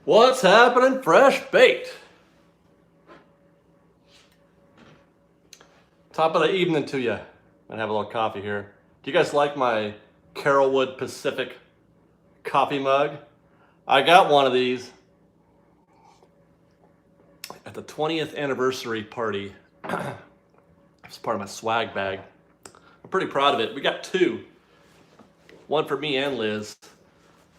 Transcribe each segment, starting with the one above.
What's happening, Fresh Baked? Top of the evening to you. I'm gonna have a little coffee here. Do you guys like my Carolwood Pacific coffee mug? I got one of these at the 20th anniversary party. It's part of my swag bag. I'm pretty proud of it. We got two. One for me and Liz.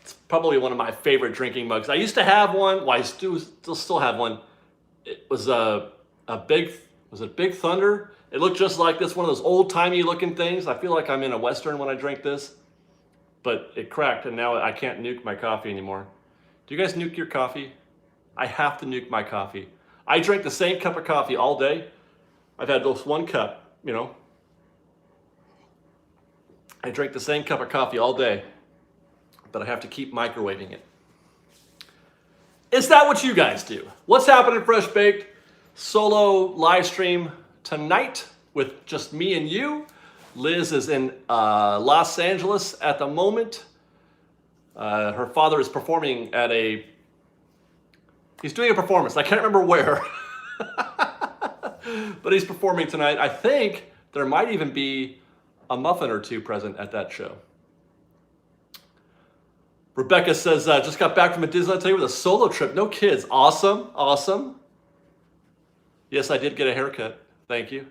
It's probably one of my favorite drinking mugs. I used to have one. Well, I still have one. It was Big Thunder? It looked just like this, one of those old-timey looking things. I feel like I'm in a Western when I drink this. But it cracked, and now I can't nuke my coffee anymore. Do you guys nuke your coffee? I have to nuke my coffee. I drink the same cup of coffee all day. I've had just one cup, you know. I drink the same cup of coffee all day, but I have to keep microwaving it. Is that what you guys do? What's happening, Fresh Baked? Solo live stream tonight with just me and you. Liz is in Los Angeles at the moment. Her father is performing at he's doing a performance. I can't remember where, but he's performing tonight. I think there might even be a muffin or two present at that show. Rebecca says, just got back from a Disneyland today with a solo trip. No kids. Awesome. Awesome. Yes, I did get a haircut. Thank you.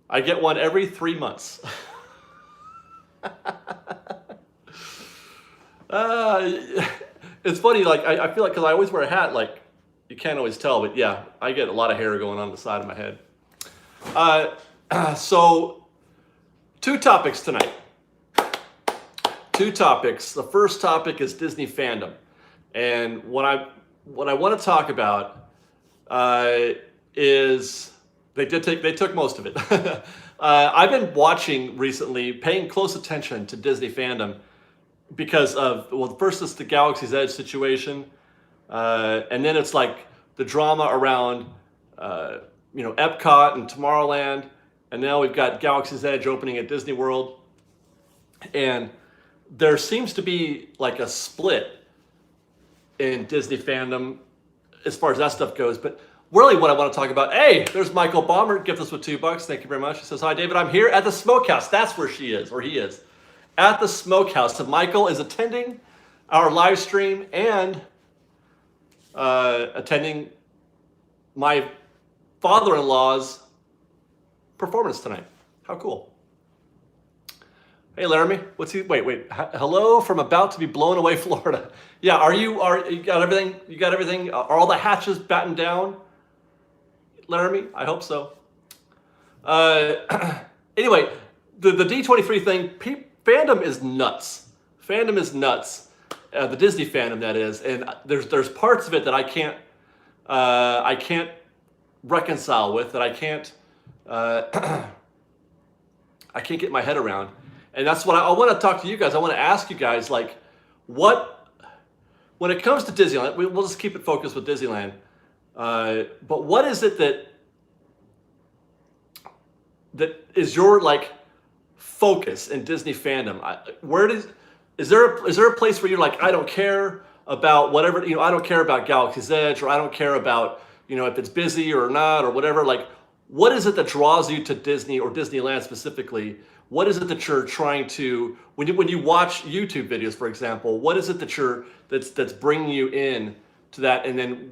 I get one every 3 months. It's funny, like, I feel like, because I always wear a hat, like, you can't always tell, but yeah, I get a lot of hair going on the side of my head. So, two topics tonight. Two topics. The first topic is Disney fandom. And what I want to talk about is they took most of it. I've been watching recently, paying close attention to Disney fandom because of, well, first it's the Galaxy's Edge situation, and then it's like the drama around Epcot and Tomorrowland, and now we've got Galaxy's Edge opening at Disney World, and there seems to be like a split in Disney fandom as far as that stuff goes. But really what I want to talk about, hey, there's Michael Balmer, gift us with $2. Thank you very much. He says, hi, David, I'm here at the Smokehouse. That's where she is, or he is, at the Smokehouse. So Michael is attending our live stream and attending my father-in-law's performance tonight. How cool. Hey, Laramie, wait, hello from about to be blown away, Florida. Yeah, you got everything? You got everything? Are all the hatches battened down, Laramie? I hope so. Anyway, the D23 thing, fandom is nuts. Fandom is nuts. The Disney fandom, that is. And there's parts of it that I can't reconcile with, that I can't get my head around. And that's what I want to talk to you guys. I want to ask you guys, like, when it comes to Disneyland, we'll just keep it focused with Disneyland. But what is it that is your, like, focus in Disney fandom? Is there a place where you're like, I don't care about whatever, I don't care about Galaxy's Edge, or I don't care about, if it's busy or not, or whatever. Like, what is it that draws you to Disney or Disneyland specifically? What is it that you're trying to, when you watch YouTube videos, for example, what is it that's bringing you in to that? And then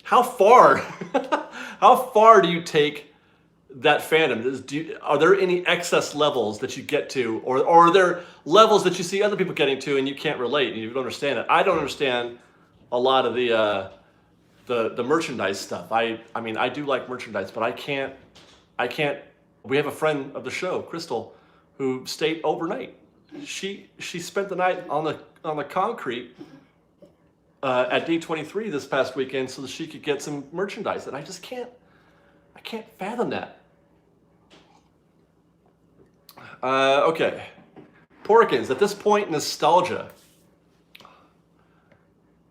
how far do you take that fandom? Are there any excess levels that you get to, or are there levels that you see other people getting to and you can't relate and you don't understand it? I don't understand a lot of the merchandise stuff. I mean, I do like merchandise, but I can't. We have a friend of the show, Crystal, who stayed overnight. She spent the night on the concrete at D23 this past weekend so that she could get some merchandise, and I can't fathom that. Okay, Porkins. At this point, nostalgia.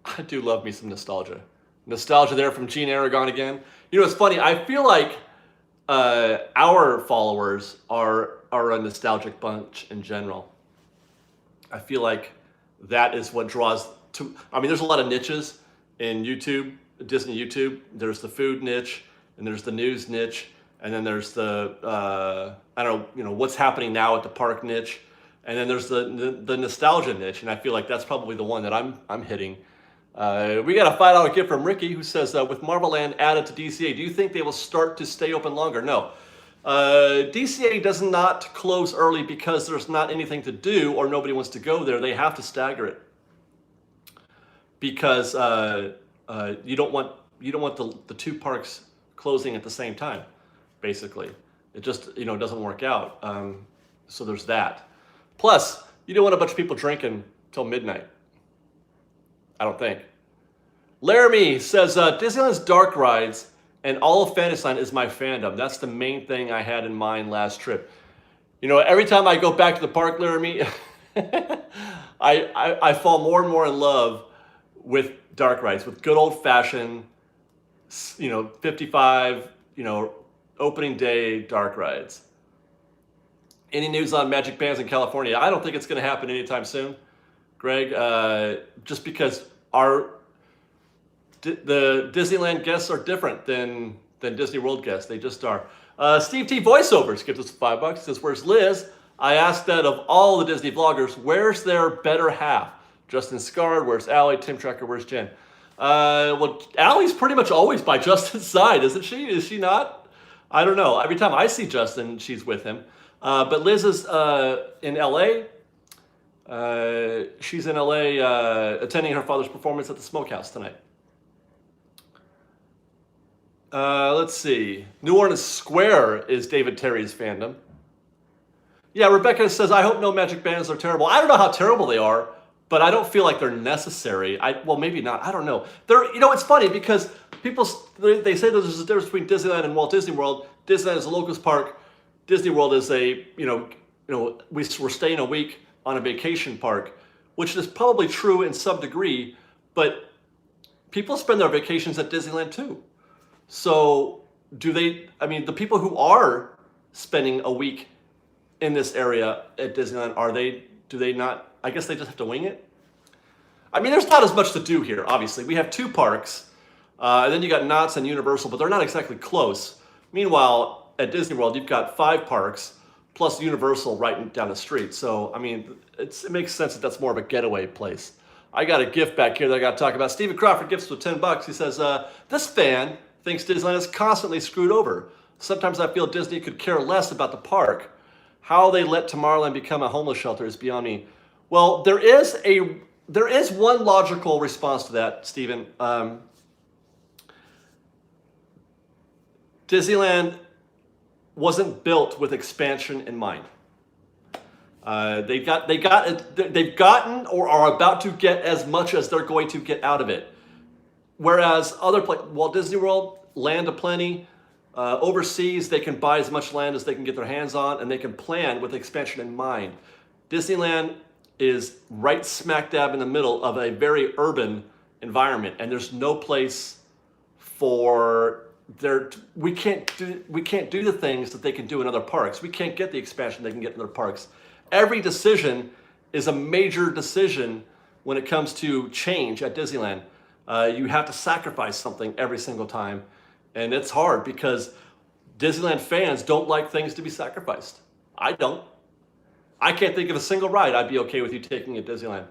I do love me some nostalgia. Nostalgia there from Gene Aragon again. It's funny. I feel like our followers are a nostalgic bunch in general. I feel like that is what draws I mean, there's a lot of niches in YouTube, Disney YouTube. There's the food niche, and there's the news niche, and then there's the I don't know, what's happening now at the park niche, and then there's the nostalgia niche, and I feel like that's probably the one that I'm hitting. We got a $5 gift from Ricky who says, with Marvel Land added to DCA, do you think they will start to stay open longer? No. DCA does not close early because there's not anything to do or nobody wants to go there. They have to stagger it because you don't want the two parks closing at the same time. Basically, it just doesn't work out. So there's that. Plus, you don't want a bunch of people drinking till midnight. I don't think. Laramie says, Disneyland's dark rides and all of Fantasyland is my fandom. That's the main thing I had in mind last trip. Every time I go back to the park, Laramie, I fall more and more in love with dark rides, with good old fashioned, 55, opening day dark rides. Any news on Magic Bands in California? I don't think it's going to happen anytime soon, Greg, just because the Disneyland guests are different than Disney World guests. They just are. Steve T Voiceovers gives us $5. Says, where's Liz? I asked that of all the Disney vloggers, where's their better half? Justin Scard, where's Allie? Tim Tracker, where's Jen? Well, Allie's pretty much always by Justin's side, isn't she? Is she not? I don't know. Every time I see Justin, she's with him. But Liz is in LA. She's in LA attending her father's performance at the Smokehouse tonight. Let's see. New Orleans Square is David Terry's fandom. Yeah, Rebecca says, I hope no Magic Bands are terrible. I don't know how terrible they are, but I don't feel like they're necessary. Well, maybe not. I don't know. It's funny because people, they say there's a difference between Disneyland and Walt Disney World. Disneyland is a locust park. Disney World is we're staying a week on a vacation park, which is probably true in some degree, but people spend their vacations at Disneyland too. So the people who are spending a week in this area at Disneyland, do they not, I guess they just have to wing it? I mean, there's not as much to do here, obviously. We have two parks, and then you got Knott's and Universal, but they're not exactly close. Meanwhile, at Disney World, you've got 5 parks, plus Universal right down the street. So, I mean, it makes sense that that's more of a getaway place. I got a gift back here that I got to talk about. Stephen Crawford gifts with $10. He says, this fan thinks Disneyland is constantly screwed over. Sometimes I feel Disney could care less about the park. How they let Tomorrowland become a homeless shelter is beyond me. Well, there is one logical response to that, Stephen. Disneyland wasn't built with expansion in mind. They've gotten or are about to get as much as they're going to get out of it. Whereas Walt Disney World, land aplenty, overseas, they can buy as much land as they can get their hands on, and they can plan with expansion in mind. Disneyland is right smack dab in the middle of a very urban environment, and there's no place for we can't do the things that they can do in other parks. We can't get the expansion they can get in other parks. Every decision is a major decision when it comes to change at Disneyland. You have to sacrifice something every single time. And it's hard because Disneyland fans don't like things to be sacrificed. I don't. I can't think of a single ride I'd be okay with you taking at Disneyland.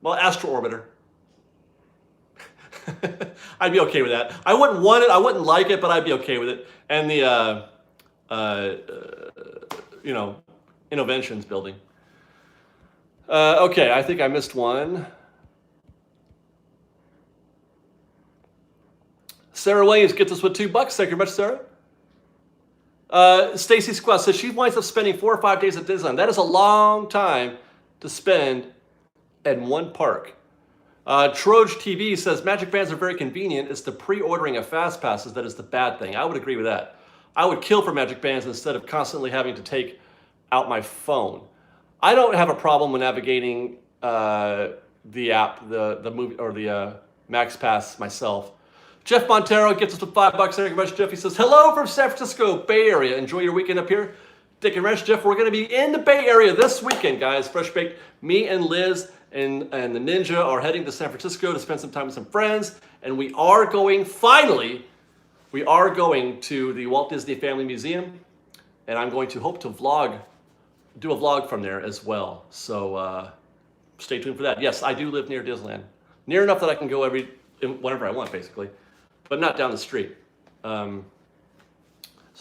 Well, Astro Orbiter. I'd be okay with that. I wouldn't want it. I wouldn't like it, but I'd be okay with it. And the, Innovations building. Okay, I think I missed one. Sarah Williams gets us with $2. Thank you very much, Sarah. Stacy Squat says she winds up spending 4 or 5 days at Disneyland. That is a long time to spend in one park. Troj TV says Magic Bands are very convenient. It's the pre-ordering of fast passes that is the bad thing. I would agree with that. I would kill for Magic Bands instead of constantly having to take out my phone. I don't have a problem with navigating the app, the movie or the Max Pass myself. Jeff Montero gets us to $5. Thank you very much, Jeff. He says, hello from San Francisco, Bay Area. Enjoy your weekend up here. Dick and Wrench, Jeff, we're going to be in the Bay Area this weekend, guys. Fresh Baked, me and Liz and the Ninja are heading to San Francisco to spend some time with some friends. And we are going, finally, we are going to the Walt Disney Family Museum. And I'm going to hope to do a vlog from there as well. So stay tuned for that. Yes, I do live near Disneyland. Near enough that I can go whenever I want, basically. But not down the street. So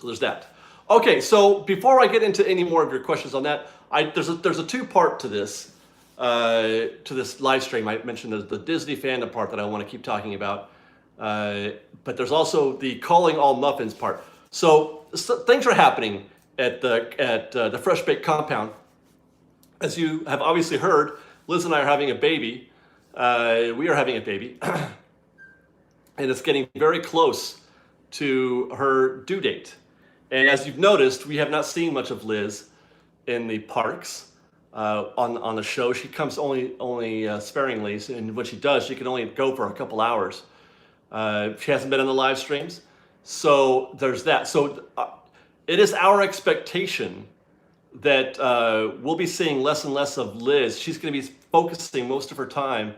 there's that. Okay, so before I get into any more of your questions on that, there's a two-part to this live stream. I mentioned the Disney fandom part that I want to keep talking about, but there's also the calling all muffins part. So things are happening at the Fresh Baked compound. As you have obviously heard, Liz and I are having a baby. We are having a baby, and it's getting very close to her due date. And as you've noticed, we have not seen much of Liz in the parks on the show. She comes only sparingly, and when she does, she can only go for a couple hours. She hasn't been in the live streams, so there's that. So it is our expectation that we'll be seeing less and less of Liz. She's going to be focusing most of her time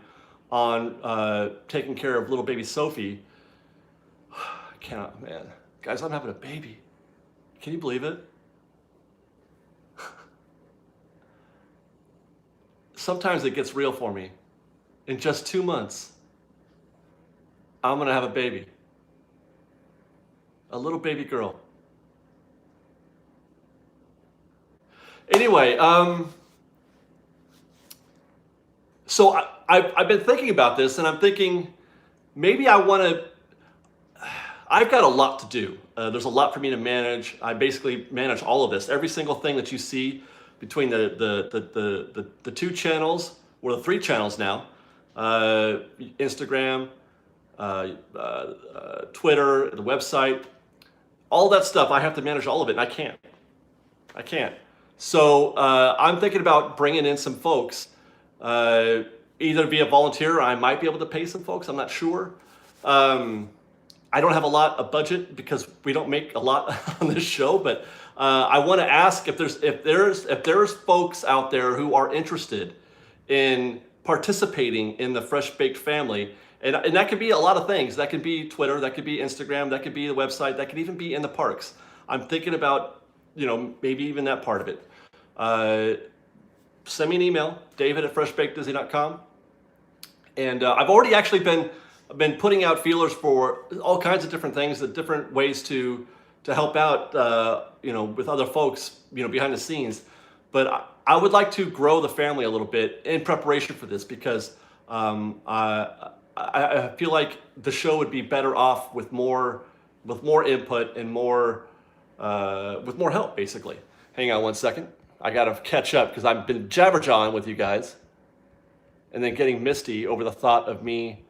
on taking care of little baby Sophie. I cannot, man. Guys, I'm having a baby. Can you believe it? Sometimes it gets real for me. In just 2 months, I'm going to have a baby. A little baby girl. Anyway, so I've been thinking about this, and I'm thinking maybe I want to. I've got a lot to do. There's a lot for me to manage. I basically manage all of this. Every single thing that you see between the two channels, or the 3 channels now, Instagram, Twitter, the website, all that stuff. I have to manage all of it, and I can't. So I'm thinking about bringing in some folks, either via volunteer, or I might be able to pay some folks. I'm not sure. I don't have a lot of budget because we don't make a lot on this show, but I want to ask if there's folks out there who are interested in participating in the Fresh Baked family, and that could be a lot of things. That could be Twitter, that could be Instagram, that could be the website, that could even be in the parks. I'm thinking about, maybe even that part of it. Send me an email, david@freshbakedisney.com, and I've already actually been putting out feelers for all kinds of different things, different ways to help out, with other folks, behind the scenes. But I would like to grow the family a little bit in preparation for this, because I feel like the show would be better off with more input and with more help, basically. Hang on one second. I gotta catch up because I've been jabberjawing with you guys, and then getting misty over the thought of me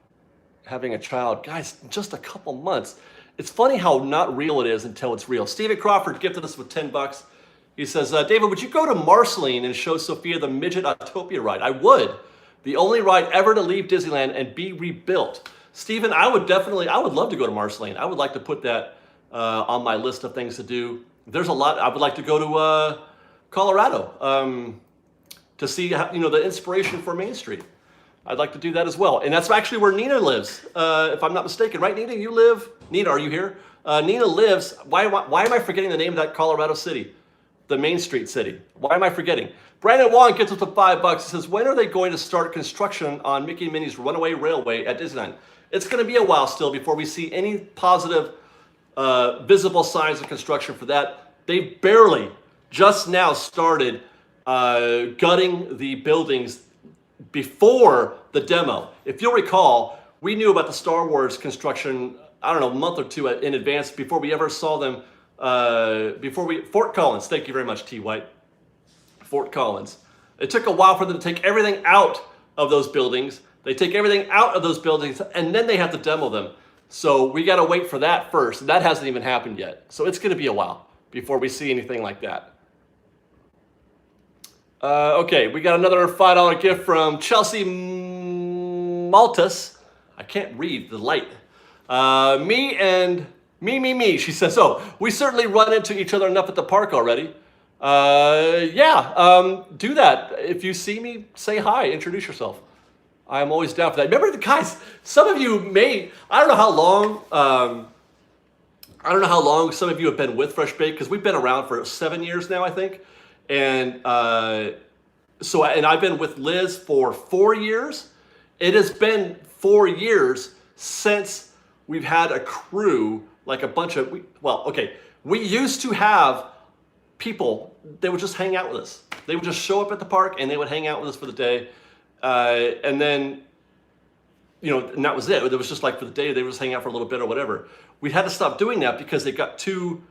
having a child. Guys, just a couple months. It's funny how not real it is until it's real. Stephen Crawford gifted us with $10. He says, David, would you go to Marceline and show Sophia the Midget Autopia ride? I would. The only ride ever to leave Disneyland and be rebuilt. Stephen, I would love to go to Marceline. I would like to put that on my list of things to do. There's a lot. I would like to go to Colorado to see the inspiration for Main Street. I'd like to do that as well. And that's actually where Nina lives, if I'm not mistaken. Right, Nina? You live? Nina, are you here? Nina lives, why am I forgetting the name of that Colorado city? The Main Street city. Why am I forgetting? Brandon Wong gets us to $5. He says, when are they going to start construction on Mickey and Minnie's Runaway Railway at Disneyland? It's going to be a while still before we see any positive, visible signs of construction for that. They barely just now started gutting the buildings before the demo. If you'll recall, we knew about the Star Wars construction, I don't know, a month or two in advance before we ever saw them, Fort Collins, thank you very much, T. White. Fort Collins. It took a while for them to take everything out of those buildings. They take everything out of those buildings and then they have to demo them. So we got to wait for that first. And that hasn't even happened yet. So it's going to be a while before we see anything like that. Okay, we got another $5 gift from Chelsea Maltus. I can't read the light. Me. She says, oh, we certainly run into each other enough at the park already. Yeah, do that. If you see me, say hi, introduce yourself. I'm always down for that. Remember the guys, some of you may, I don't know how long, some of you have been with Fresh Baked, because we've been around for 7 years now, I think. And and I've been with Liz for 4 years. It has been 4 years since we've had a crew, like a bunch of, we used to have people, they would just hang out with us. They would just show up at the park and they would hang out with us for the day. And then, and that was it. It was just like for the day, they would just hang out for a little bit or whatever. We had to stop doing that because it got too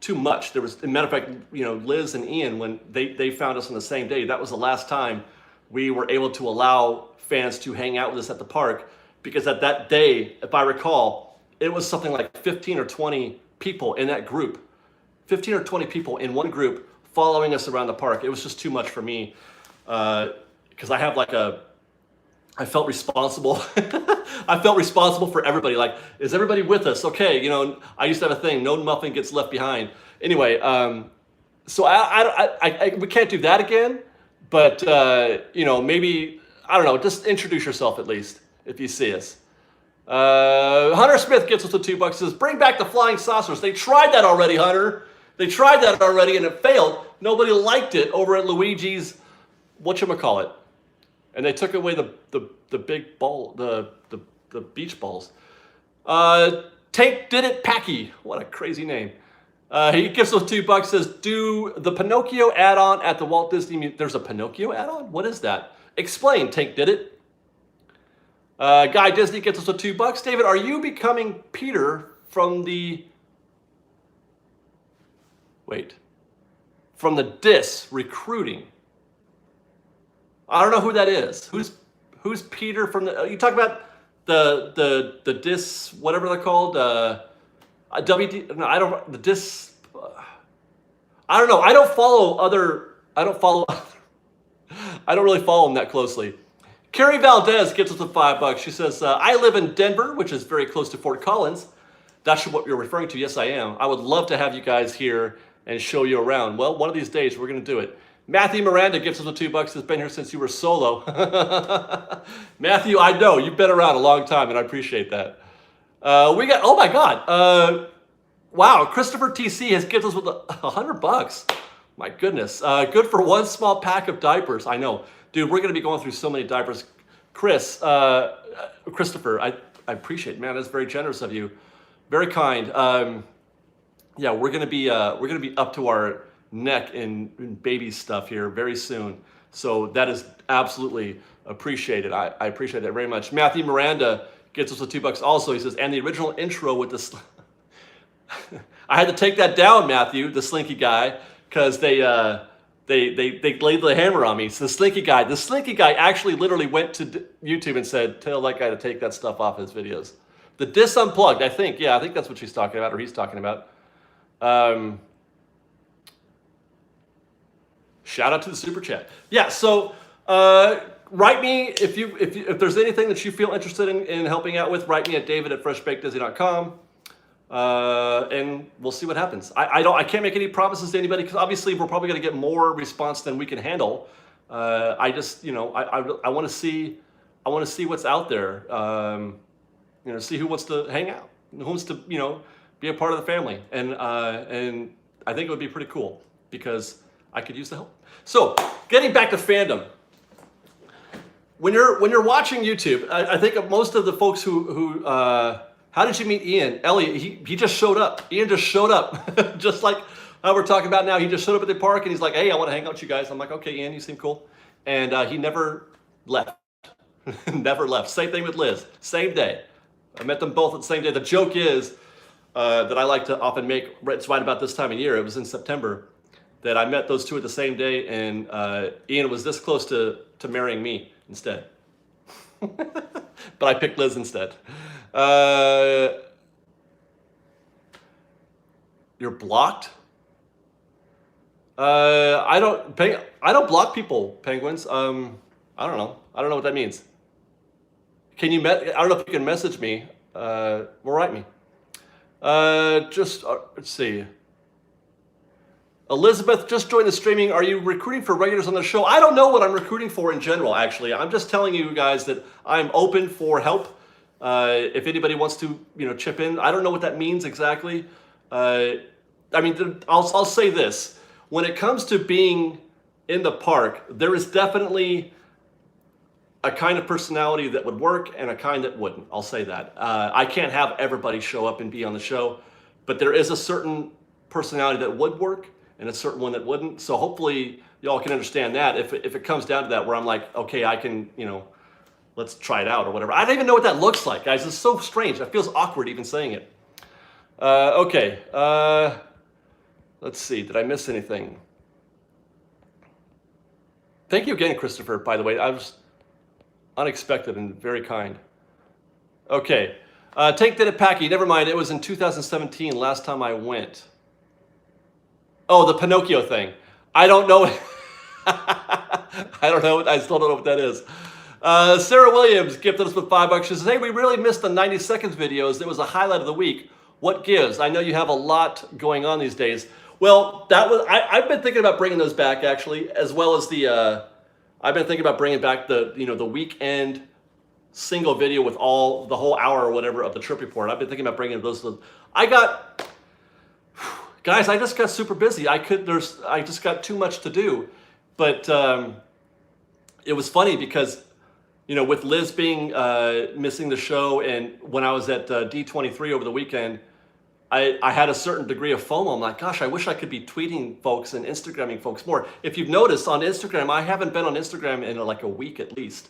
much. There was, as a matter of fact, Liz and Ian, when they found us on the same day, that was the last time we were able to allow fans to hang out with us at the park, because at that day, if I recall, it was something like 15 or 20 people in that group, 15 or 20 people in one group following us around the park. It was just too much for me, because I felt responsible. I felt responsible for everybody. Like, is everybody with us? Okay, I used to have a thing, no muffin gets left behind. Anyway, so we can't do that again, but maybe, I don't know, just introduce yourself at least if you see us. Hunter Smith gets us the $2, says, bring back the flying saucers. They tried that already, Hunter. They tried that already and it failed. Nobody liked it over at Luigi's, whatchamacallit. And they took away the big ball, the beach balls. Tank Did It Packy. What a crazy name. He gives us $2, says, do the Pinocchio add-on at the Walt Disney Museum. There's a Pinocchio add-on? What is that? Explain, Tank Did It. Guy Disney gets us $2. David, are you becoming Peter from the DIS recruiting? I don't know who that is. Who's Peter from the? You talk about the DIS, whatever they're called. WD. No, I don't. The DIS. I don't know. I don't really follow them that closely. Carrie Valdez gets us $5. She says, I live in Denver, which is very close to Fort Collins. That's what you're referring to. Yes, I am. I would love to have you guys here and show you around. Well, one of these days we're going to do it. Matthew Miranda gives us $2. Has been here since you were solo. Matthew, I know you've been around a long time, and I appreciate that. We got, oh my God, wow, Christopher TC has given us with $100. My goodness, good for one small pack of diapers. I know, dude, we're gonna be going through so many diapers. Christopher, I appreciate it, man. That's very generous of you, very kind. Yeah, we're gonna be up to our neck in baby stuff here very soon. So that is absolutely appreciated. I appreciate that very much. Matthew Miranda gets us $2 also. He says, and the original intro with the, I had to take that down, Matthew, the Slinky guy, because they laid the hammer on me. So the Slinky guy actually literally went to YouTube and said, tell that guy to take that stuff off his videos. The Dis Unplugged, I think. Yeah, I think that's what she's talking about, or he's talking about. Shout out to the super chat. Yeah, so write me if there's anything that you feel interested in helping out with. Write me at david@freshbakedisney.com, and we'll see what happens. I can't make any promises to anybody because obviously we're probably going to get more response than we can handle. I just I want to see what's out there. See who wants to hang out, who wants to be a part of the family, and I think it would be pretty cool because I could use the help. So, getting back to fandom. When you're watching YouTube, I think most of the folks who how did you meet Ian? Elliot, he just showed up. Ian just showed up, just like how we're talking about now. He just showed up at the park and he's like, hey, I want to hang out with you guys. I'm like, okay, Ian, you seem cool. And he never left. Never left. Same thing with Liz. Same day. I met them both at the same day. The joke is that I like to often make, it's right about this time of year, it was in September, that I met those two at the same day, and Ian was this close to marrying me instead. But I picked Liz instead. You're blocked? I don't block people, penguins. I don't know. I don't know what that means. I don't know if you can message me or write me. Let's see. Elizabeth, just joined the streaming. Are you recruiting for regulars on the show? I don't know what I'm recruiting for in general, actually. I'm just telling you guys that I'm open for help. If anybody wants to, chip in. I don't know what that means exactly. I'll say this. When it comes to being in the park, there is definitely a kind of personality that would work and a kind that wouldn't. I'll say that. I can't have everybody show up and be on the show, but there is a certain personality that would work and a certain one that wouldn't. So hopefully y'all can understand that. If it comes down to that, where I'm like, okay, I can, let's try it out or whatever. I don't even know what that looks like, guys. It's so strange. It feels awkward even saying it. Okay. Let's see. Did I miss anything? Thank you again, Christopher, by the way. I was unexpected and very kind. Okay. Take that at Packy. Never mind. It was in 2017, last time I went. Oh, the Pinocchio thing. I don't know. I don't know. I still don't know what that is. Sarah Williams gifted us with $5. She says, hey, we really missed the 90 seconds videos. It was a highlight of the week. What gives? I know you have a lot going on these days. Well, I've been thinking about bringing those back, actually, as well as I've been thinking about bringing back the weekend single video with the whole hour or whatever of the trip report. I've been thinking about bringing those. Guys, I just got super busy. I just got too much to do. But it was funny because, with Liz being missing the show, and when I was at D23 over the weekend, I had a certain degree of FOMO. I'm like, gosh, I wish I could be tweeting folks and Instagramming folks more. If you've noticed on Instagram, I haven't been on Instagram in like a week at least.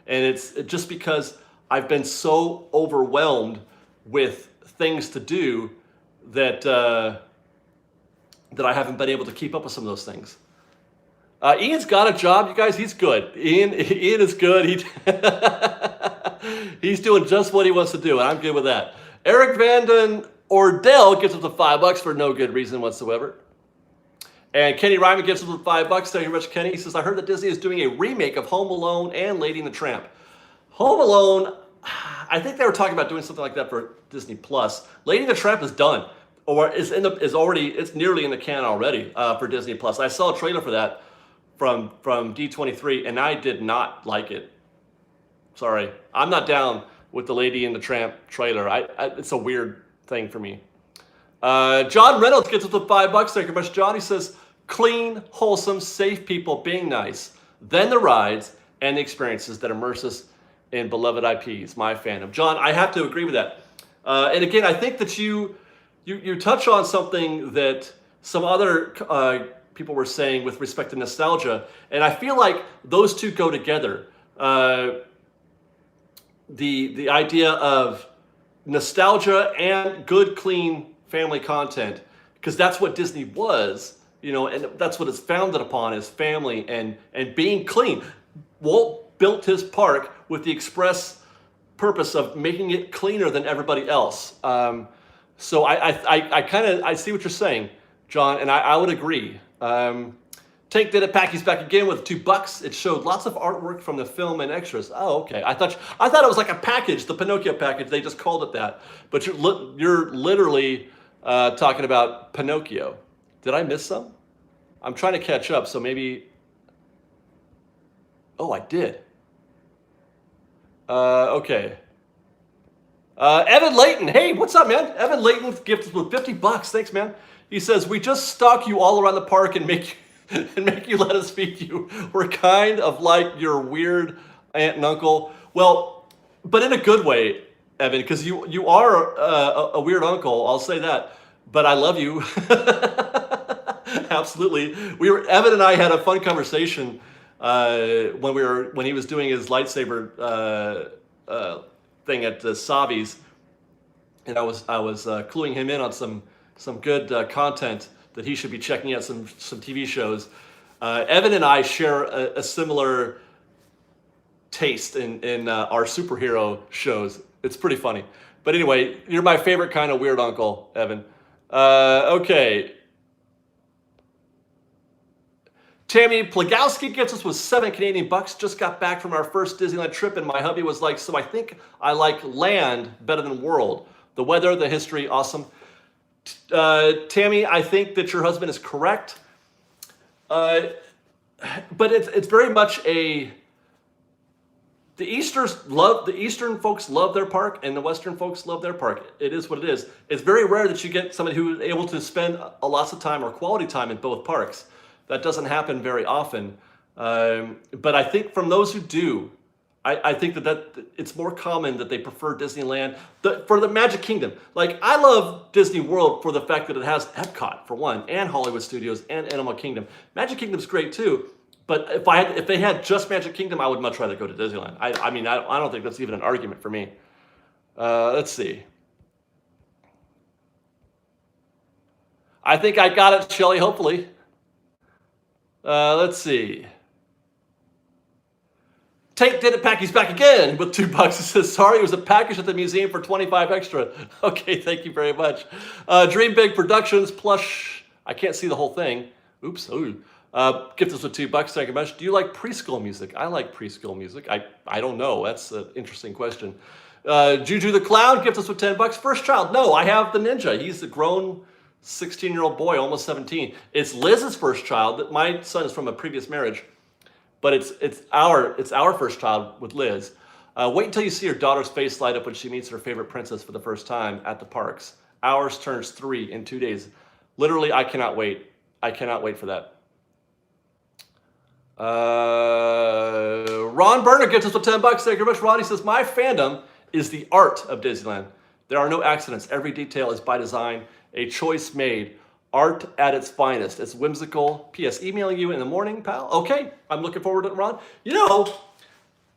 And it's just because I've been so overwhelmed with things to do that I haven't been able to keep up with some of those things. Ian's got a job, you guys. He's good. Ian is good. He's doing just what he wants to do, and I'm good with that. Eric Vanden Ordell gives us the $5 for no good reason whatsoever. And Kenny Ryman gives us the $5. Thank you very much, Kenny. He says, I heard that Disney is doing a remake of Home Alone and Lady and the Tramp. Home Alone, I think they were talking about doing something like that for Disney Plus. Lady and the Tramp is done, or it's nearly in the can already for Disney Plus. I saw a trailer for that from D23, and I did not like it. Sorry, I'm not down with the Lady and the Tramp trailer. It's a weird thing for me. John Reynolds gets us the $5. Thank you very much, John. He says, clean, wholesome, safe people being nice, then the rides and the experiences that immerse us in beloved IPs, my fandom. John, I have to agree with that. And again, I think that you touch on something that some other people were saying with respect to nostalgia, and I feel like those two go together. The idea of nostalgia and good, clean family content, because that's what Disney was, and that's what it's founded upon, is family and being clean. Walt built his park with the express purpose of making it cleaner than everybody else. So I see what you're saying, John, and I would agree. Tank did it. Packy's back again with $2. It showed lots of artwork from the film and extras. Oh, okay. I thought it was like a package, the Pinocchio package. They just called it that. But you're literally talking about Pinocchio. Did I miss some? I'm trying to catch up, so maybe. Oh, I did. Okay. Evan Layton. Hey, what's up, man? Evan Layton gifted with $50. Thanks, man. He says, we just stalk you all around the park and make you let us feed you. We're kind of like your weird aunt and uncle. Well, but in a good way, Evan, because you are a weird uncle. I'll say that. But I love you. Absolutely. Evan and I had a fun conversation when he was doing his lightsaber thing at Savi's, and I was cluing him in on some good content that he should be checking out, some TV shows. Evan and I share a similar taste in our superhero shows. It's pretty funny. But anyway, you're my favorite kind of weird uncle, Evan. Okay. Tammy Plagowski gets us with $7 Canadian. Just got back from our first Disneyland trip, and my hubby was like, so I think I like land better than world. The weather, the history, awesome. Tammy, I think that your husband is correct. But it's very much the Eastern folks love their park, and the Western folks love their park. It is what it is. It's very rare that you get somebody who is able to spend a lots of time or quality time in both parks. That doesn't happen very often. But I think from those who do, I think that it's more common that they prefer Disneyland for the Magic Kingdom. Like, I love Disney World for the fact that it has Epcot, for one, and Hollywood Studios and Animal Kingdom. Magic Kingdom's great too, but if they had just Magic Kingdom, I would much rather go to Disneyland. I mean, I don't think that's even an argument for me. Let's see. I think I got it, Shelly, hopefully. Let's see. Tank did it. Packy's back again with $2. He says, sorry, it was a package at the museum for 25 extra. Okay, thank you very much. Dream Big Productions plush. I can't see the whole thing. Oops. Ooh. Gift us with $2. Thank you very much. Do you like preschool music? I like preschool music. I don't know. That's an interesting question. Juju the Clown, gift us with $10. First child. No, I have the ninja. He's a grown 16-year-old boy, almost 17. It's Liz's first child. My son is from a previous marriage. But it's our first child with Liz. Wait until you see her daughter's face light up when she meets her favorite princess for the first time at the parks. Ours turns 3 in 2 days. Literally, I cannot wait. I cannot wait for that. Ron Berner gives us with $10. Thank you very much, Ron. He says, my fandom is the art of Disneyland. There are no accidents. Every detail is by design, a choice made. Art at its finest. It's whimsical. P.S. Emailing you in the morning, pal. Okay, I'm looking forward to it, Ron. You know,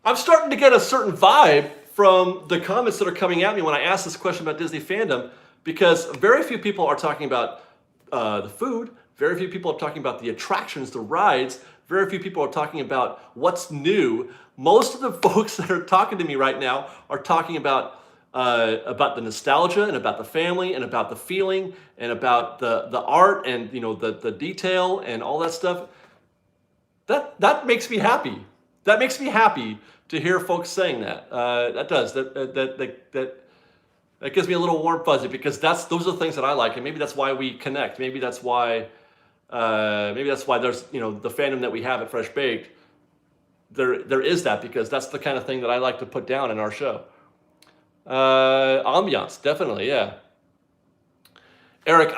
I'm starting to get a certain vibe from the comments that are coming at me when I ask this question about Disney fandom, because very few people are talking about the food. Very few people are talking about the attractions, the rides. Very few people are talking about what's new. Most of the folks that are talking to me right now are talking about the nostalgia and about the family and about the feeling and about the art and, you know, the detail and all that stuff. That makes me happy. That makes me happy to hear folks saying that. That does. That gives me a little warm fuzzy, because those are the things that I like, and maybe that's why we connect. Maybe that's why there's, you know, the fandom that we have at Fresh Baked. There is that, because that's the kind of thing that I like to put down in our show. Ambiance, definitely, yeah. Eric,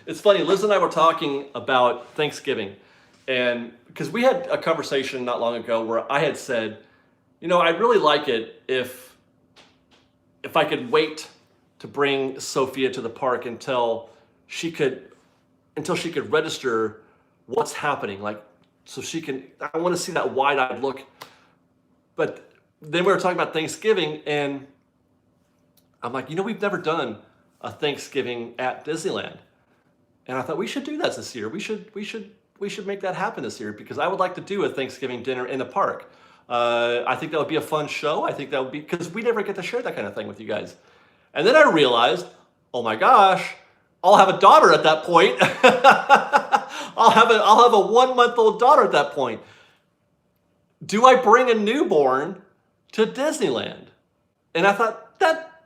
it's funny, Liz and I were talking about Thanksgiving, and because we had a conversation not long ago where I had said, you know, I'd really like it if I could wait to bring Sophia to the park until she could register what's happening, like, so I want to see that wide-eyed look. But then we were talking about Thanksgiving, and I'm like, you know, we've never done a Thanksgiving at Disneyland, and I thought we should do that this year. We should make that happen this year, because I would like to do a Thanksgiving dinner in the park. I think that would be a fun show. I think that would be, because we never get to share that kind of thing with you guys. And then I realized, oh my gosh, I'll have a daughter at that point. I'll have a 1-month-old daughter at that point. Do I bring a newborn to Disneyland? And I thought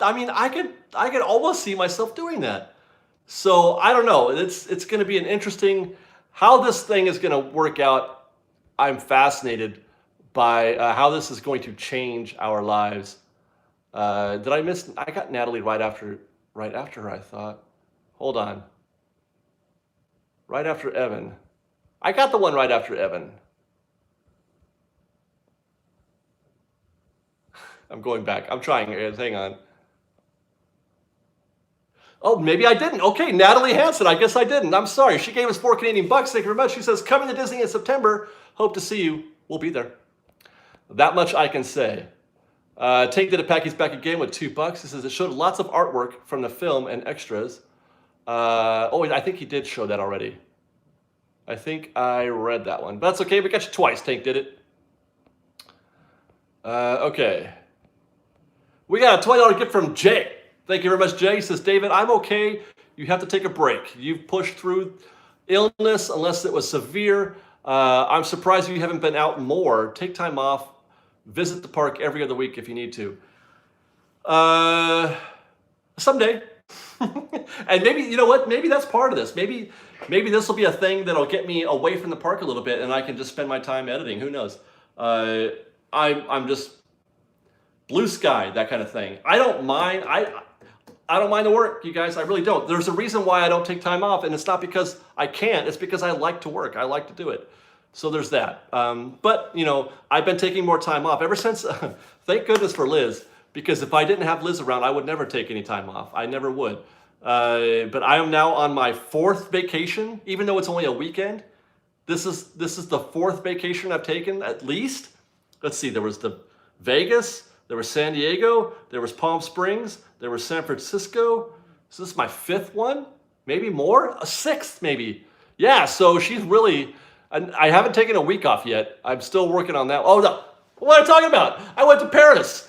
I could almost see myself doing that. So I don't know. It's going to be an interesting, how this thing is going to work out. I'm fascinated by how this is going to change our lives. Did I miss? I got Natalie right after her, I thought. Hold on. Right after Evan. I got the one right after Evan. I'm going back. I'm trying. Hang on. Oh, maybe I didn't. Okay, Natalie Hansen. I guess I didn't. I'm sorry. She gave us $4 Canadian. Thank you very much. She says, coming to Disney in September. Hope to see you. We'll be there. That much I can say. Tank did a package back again with $2. He says it showed lots of artwork from the film and extras. I think he did show that already. I think I read that one. But that's okay. We got you twice. Tank did it. Okay. We got a $20 gift from Jay. Thank you very much, Jay. He says, David, I'm okay. You have to take a break. You've pushed through illness unless it was severe. I'm surprised you haven't been out more. Take time off. Visit the park every other week if you need to. Someday. And maybe, you know what? Maybe that's part of this. Maybe this will be a thing that'll get me away from the park a little bit, and I can just spend my time editing. Who knows? I'm just blue sky, that kind of thing. I don't mind. I don't mind the work, you guys. I really don't. There's a reason why I don't take time off, and it's not because I can't. It's because I like to work. I like to do it. So there's that. But, you know, I've been taking more time off ever since. Thank goodness for Liz, because if I didn't have Liz around, I would never take any time off. I never would. But I am now on my 4th vacation, even though it's only a weekend. This is the 4th vacation I've taken, at least. Let's see, there was the Vegas, there was San Diego, there was Palm Springs, there was San Francisco. So this is my 5th one, maybe more, a 6th maybe. Yeah, so she's really, I haven't taken a week off yet. I'm still working on that. Oh no, what am I talking about? I went to Paris.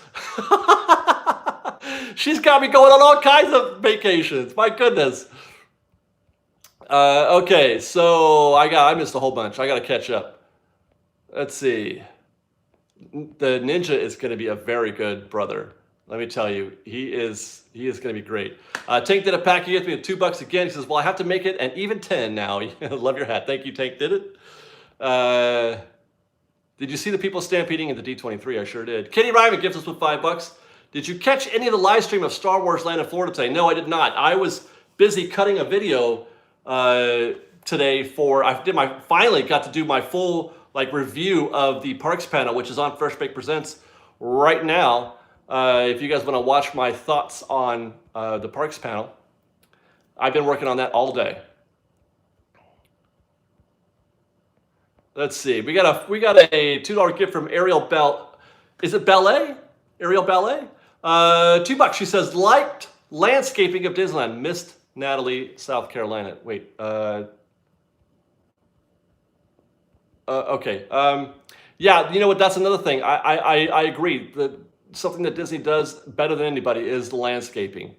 She's got me going on all kinds of vacations. My goodness. Okay, so I missed a whole bunch. I got to catch up. Let's see. The Ninja is going to be a very good brother. Let me tell you, he is going to be great. Tank did a pack. He gets me $2 again. He says, well, I have to make it an even 10 now. Love your hat. Thank you, Tank did it. Did you see the people stampeding in the D23? I sure did. Kenny Ryman gives us with $5. Did you catch any of the live stream of Star Wars Land in Florida today? No, I did not. I was busy cutting a video today finally got to do my full review of the Parks panel, which is on Fresh Bake Presents right now. If you guys want to watch my thoughts on the Parks panel, I've been working on that all day. Let's see. We got a $2 gift from Ariel Bell. Is it Ballet? Ariel Ballet? $2. She says, liked landscaping of Disneyland. Missed Natalie, South Carolina. Wait. Okay. Yeah, you know what? That's another thing. I agree. Something that Disney does better than anybody is the landscaping.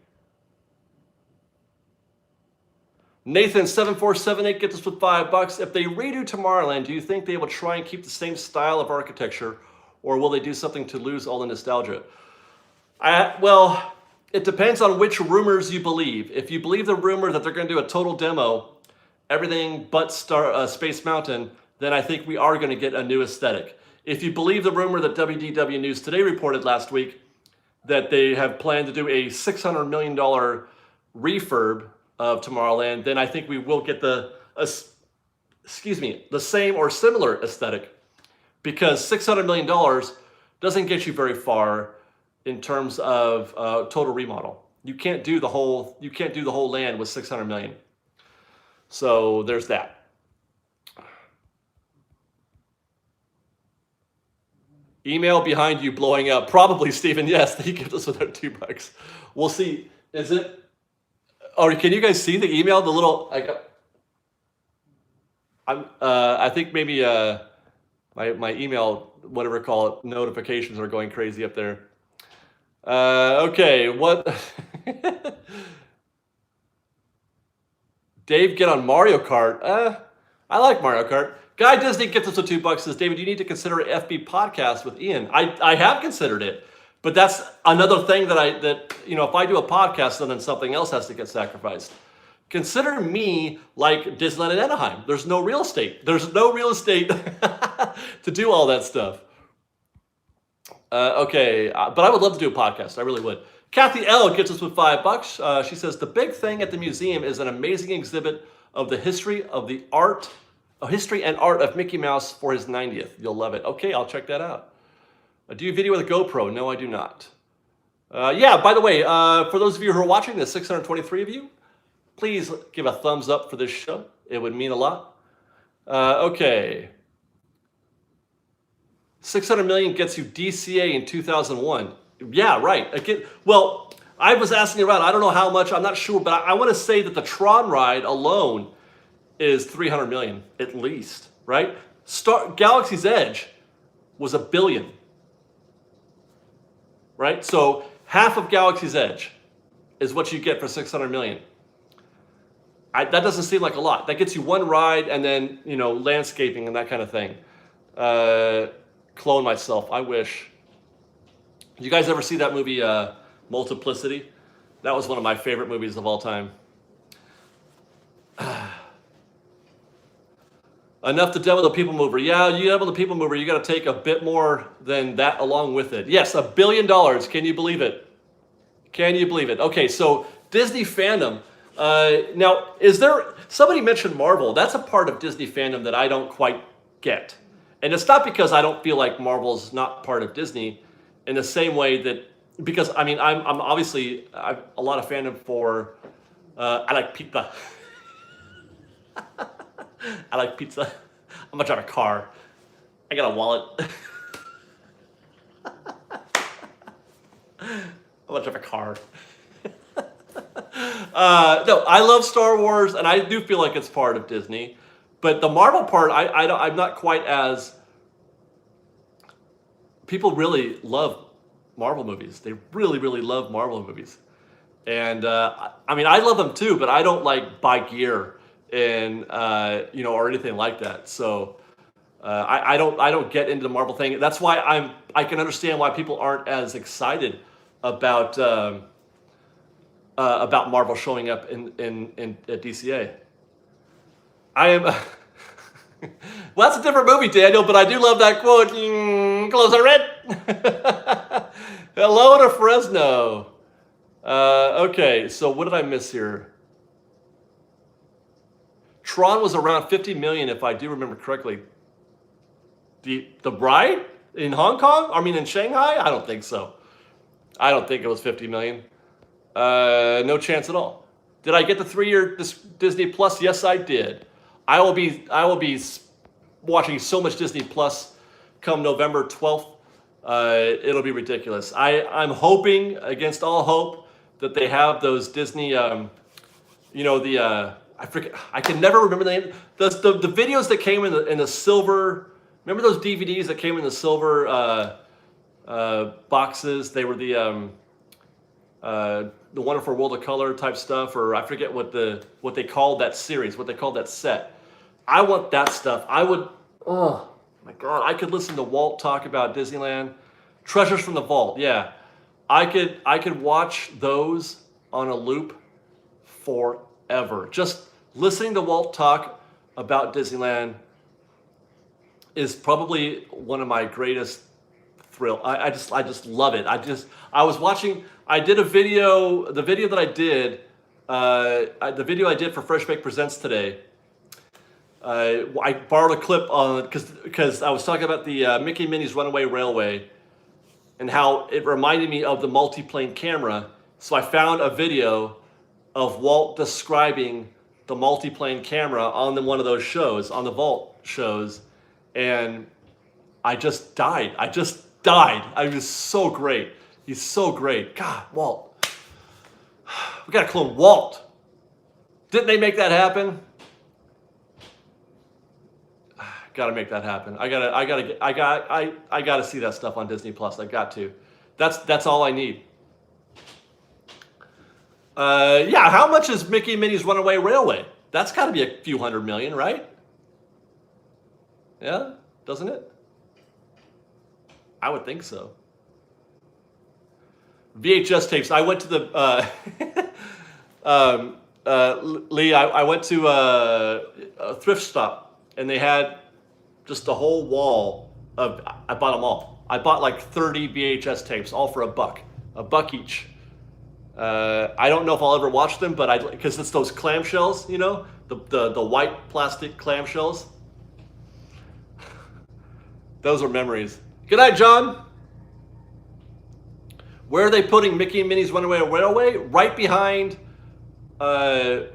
Nathan7478 gets us with $5. If they redo Tomorrowland, do you think they will try and keep the same style of architecture, or will they do something to lose all the nostalgia? Well, it depends on which rumors you believe. If you believe the rumor that they're going to do a total demo, everything but Space Mountain, then I think we are going to get a new aesthetic. If you believe the rumor that WDW News Today reported last week that they have planned to do a $600 million refurb of Tomorrowland, then I think we will get the same or similar aesthetic, because $600 million doesn't get you very far in terms of total remodel. You can't do the whole land with $600 million. So there's that. Email behind you blowing up. Probably, Stephen. Yes, he gives us another $2. We'll see. Is it? Oh, can you guys see the email? The little I think maybe my email, whatever you call it, notifications are going crazy up there. Okay, what? Dave, get on Mario Kart. I like Mario Kart. Guy Disney gets us with $2. Says, David, you need to consider an FB podcast with Ian. I have considered it, but that's another thing that if I do a podcast, then something else has to get sacrificed. Consider me like Disneyland in Anaheim. There's no real estate. There's no real estate to do all that stuff. Okay, but I would love to do a podcast. I really would. Kathy L gets us with $5. She says, the big thing at the museum is an amazing exhibit of the history and art of Mickey Mouse for his 90th. You'll love it. Okay, I'll check that out. Do you video with a GoPro? No, I do not. Yeah, by the way, for those of you who are watching this, 623 of you, please give a thumbs up for this show. It would mean a lot. Okay. 600 million gets you DCA in 2001. Yeah, right. Again, well, I was asking around. I don't know how much. I'm not sure, but I want to say that the Tron ride alone is 300 million at least, right? Galaxy's Edge was $1 billion, right? So half of Galaxy's Edge is what you get for 600 million. That doesn't seem like a lot. That gets you one ride and then, landscaping and that kind of thing. Clone myself, I wish. Did you guys ever see that movie, Multiplicity? That was one of my favorite movies of all time. Enough to Devil the People Mover. Yeah, you Devil the People Mover, you got to take a bit more than that along with it. Yes, $1 billion. Can you believe it? Can you believe it? Okay, so Disney fandom. Now, is there, somebody mentioned Marvel. That's a part of Disney fandom that I don't quite get. And it's not because I don't feel like Marvel's not part of Disney in the same way that, because I mean, I'm obviously, I've a lot of fandom for, I like pizza. I like pizza. I'm gonna drive a car. I got a wallet. I'm gonna drive a car. No, I love Star Wars, and I do feel like it's part of Disney. But the Marvel part, I'm not quite as. People really love Marvel movies. They really, really love Marvel movies, and I mean, I love them too. But I don't like buy gear and or anything like that. So I don't get into the Marvel thing. That's why I can understand why people aren't as excited about Marvel showing up in at DCA. I am. Well, that's a different movie, Daniel, but I do love that quote. Close I read. Hello to Fresno. Okay, so what did I miss here? Tron was around 50 million, if I do remember correctly. The Bride in Hong Kong? I mean, in Shanghai? I don't think so. I don't think it was 50 million. No chance at all. Did I get the 3-year Disney Plus? Yes, I did. I will be watching so much Disney Plus come November 12th. It'll be ridiculous. I'm hoping against all hope that they have those Disney, I forget. I can never remember the name. The videos that came in the silver. Remember those DVDs that came in the silver boxes? They were the Wonderful World of Color type stuff, or I forget what they called that series, what they called that set. I want that stuff. I would. Oh my God! I could listen to Walt talk about Disneyland, Treasures from the Vault. Yeah, I could watch those on a loop forever. Just listening to Walt talk about Disneyland is probably one of my greatest thrill. I just love it. I was watching. I did a video. The video that I did. The video I did for Fresh Baked Presents today. I borrowed a clip on because I was talking about the Mickey and Minnie's Runaway Railway and how it reminded me of the multiplane camera. So I found a video of Walt describing the multiplane camera on one of those shows, on the Vault shows, and I just died. I was so great. He's so great. God, Walt. We gotta clone Walt. Didn't they make that happen? Gotta make that happen. I gotta see that stuff on Disney Plus. I got to. That's all I need. Yeah, how much is Mickey and Minnie's Runaway Railway? That's gotta be a few $100 million, right? Yeah, doesn't it? I would think so. VHS tapes. I went to the Lee. I went to a thrift stop, and they had just a whole wall of. I bought them all. I bought like 30 VHS tapes, all for $1 each. I don't know if I'll ever watch them, but because it's those clamshells, the white plastic clamshells. Those are memories. Good night, John. Where are they putting Mickey and Minnie's Runaway Railway? Right behind Roger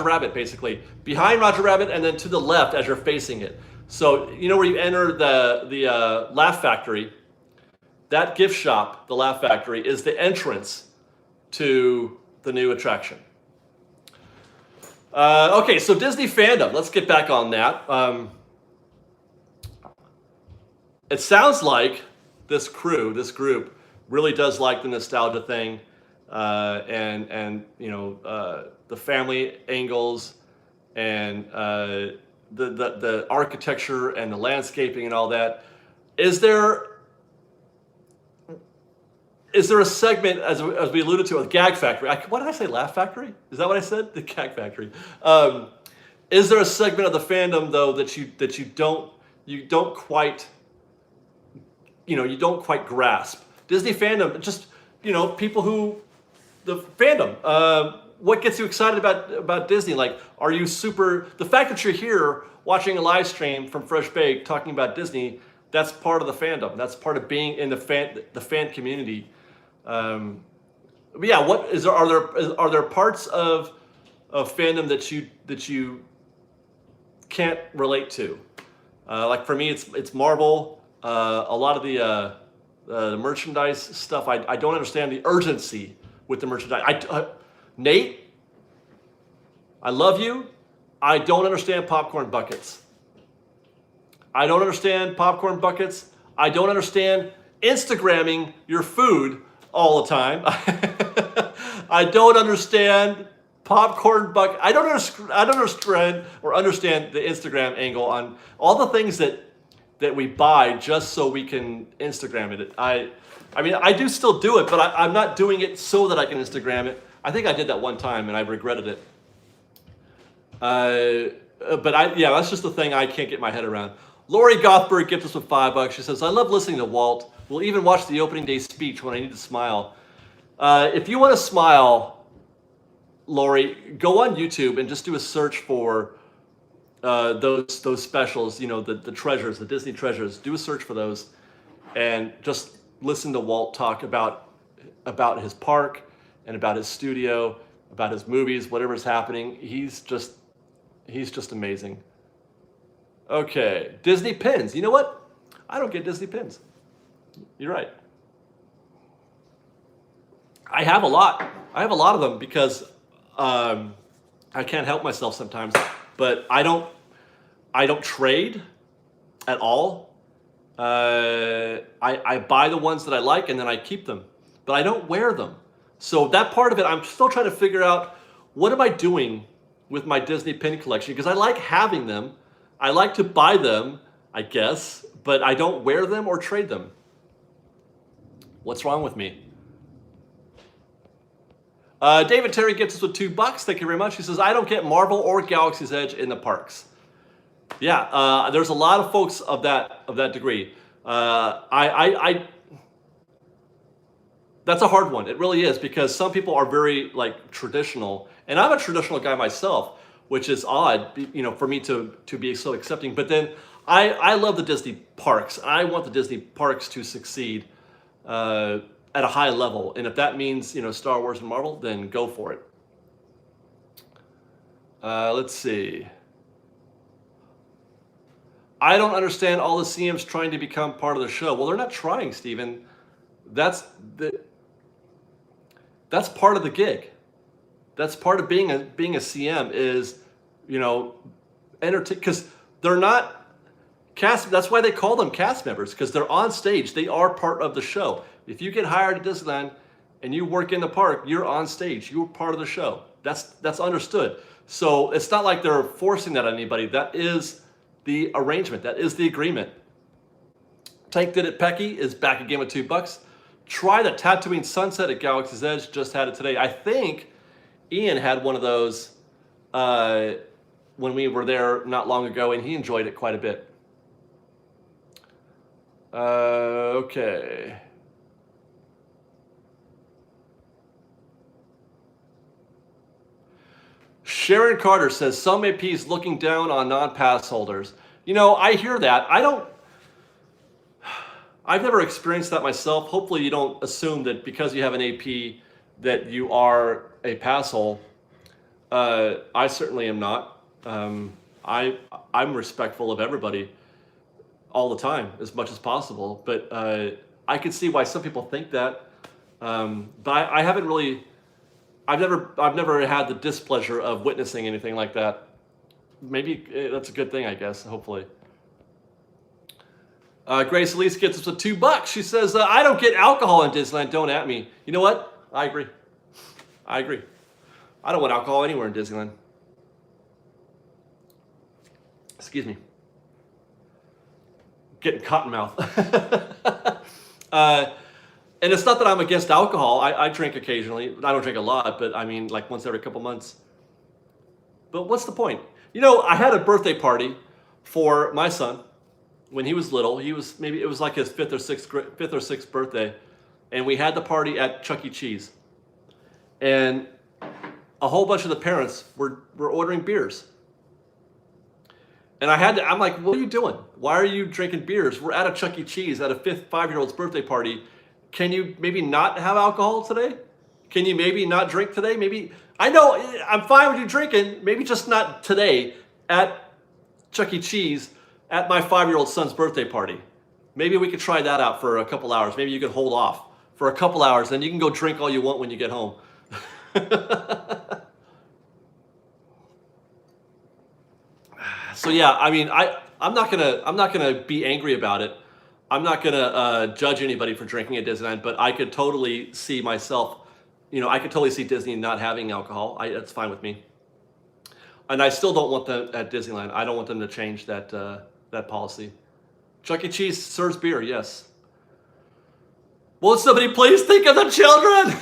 Rabbit, basically. Behind Roger Rabbit, and then to the left as you're facing it. So you know where you enter the Laugh Factory. That gift shop, the Laugh Factory, is the entrance to the new attraction. Okay, so Disney fandom. Let's get back on that. It sounds like this group, really does like the nostalgia thing, and the family angles, and the architecture and the landscaping and all that. Is there is there a segment, as we alluded to, a gag factory? What did I say? Laugh factory? Is that what I said? The gag factory. Is there a segment of the fandom though that you don't quite you don't quite grasp? Disney fandom, just people who the fandom. What gets you excited about Disney? Like, are you the fact that you're here watching a live stream from Fresh Baked talking about Disney? That's part of the fandom. That's part of being in the fan community. But yeah, are there parts of fandom that you can't relate to? Like for me, it's Marvel. A lot of the merchandise stuff. I don't understand the urgency with the merchandise. Nate, I love you. I don't understand popcorn buckets. I don't understand popcorn buckets. I don't understand Instagramming your food all the time. I don't understand popcorn bucket. I don't understand the Instagram angle on all the things that we buy just so we can Instagram it. I mean, I do still do it, but I'm not doing it so that I can Instagram it. I think I did that one time and I regretted it. But that's just the thing I can't get my head around. Lori Gothberg gives us with $5. She says, I love listening to Walt. We'll even watch the opening day speech when I need to smile. If you want to smile, Lori, go on YouTube and just do a search for those specials, the treasures, the Disney treasures. Do a search for those and just listen to Walt talk about his park and about his studio, about his movies, whatever's happening. He's just amazing. Okay, Disney pins. You know what? I don't get Disney pins. You're right. I have a lot. I have a lot of them because I can't help myself sometimes. But I don't trade at all. I buy the ones that I like and then I keep them, but I don't wear them. So that part of it, I'm still trying to figure out, what am I doing with my Disney pin collection? Because I like having them. I like to buy them, I guess, but I don't wear them or trade them. What's wrong with me? David Terry gets us with $2. Thank you very much. He says, I don't get Marvel or Galaxy's Edge in the parks. Yeah, there's a lot of folks of that degree. That's a hard one. It really is, because some people are very traditional, and I'm a traditional guy myself, which is odd, for me to be so accepting. But then I love the Disney parks. I want the Disney parks to succeed at a high level, and if that means Star Wars and Marvel, then go for it. Let's see. I don't understand all the CMs trying to become part of the show. Well, they're not trying, Steven. That's part of the gig. That's part of being a CM is, because they're not cast. That's why they call them cast members, because they're on stage. They are part of the show. If you get hired at Disneyland and you work in the park, you're on stage. You're part of the show. That's understood. So it's not like they're forcing that on anybody. That is the arrangement. That is the agreement. Tank Did It Pecky is back again with $2. Try the Tatooine Sunset at Galaxy's Edge. Just had it today. I think Ian had one of those when we were there not long ago, and he enjoyed it quite a bit. Okay. Sharon Carter says, some APs looking down on non-pass holders. I hear that. I've never experienced that myself. Hopefully you don't assume that because you have an AP that you are a pass hole. I certainly am not. I'm respectful of everybody all the time, as much as possible. But I can see why some people think that. But I haven't really. I've never had the displeasure of witnessing anything like that. Maybe that's a good thing, I guess. Hopefully. Grace Elise gets us with $2. She says, I don't get alcohol in Disneyland. Don't at me. You know what? I agree. I don't want alcohol anywhere in Disneyland. Excuse me. Getting cotton mouth. And it's not that I'm against alcohol. I drink occasionally. I don't drink a lot, but I mean, like once every couple months. But what's the point? You know, I had a birthday party for my son when he was little. He was maybe it was like his fifth or sixth birthday, and we had the party at Chuck E. Cheese, and a whole bunch of the parents were ordering beers. And I'm like, what are you doing? Why are you drinking beers? We're at a Chuck E. Cheese at a 5-year-old's birthday party. Can you maybe not have alcohol today? Can you maybe not drink today? Maybe, I know, I'm fine with you drinking, maybe just not today at Chuck E. Cheese at my 5-year-old son's birthday party. Maybe we could try that out for a couple hours. Maybe you could hold off for a couple hours, then you can go drink all you want when you get home. So yeah, I mean, I'm not gonna be angry about it. I'm not gonna judge anybody for drinking at Disneyland, but I could totally see myself, I could totally see Disney not having alcohol. That's fine with me. And I still don't want them at Disneyland. I don't want them to change that policy. Chuck E. Cheese serves beer, yes. Will somebody please think of the children?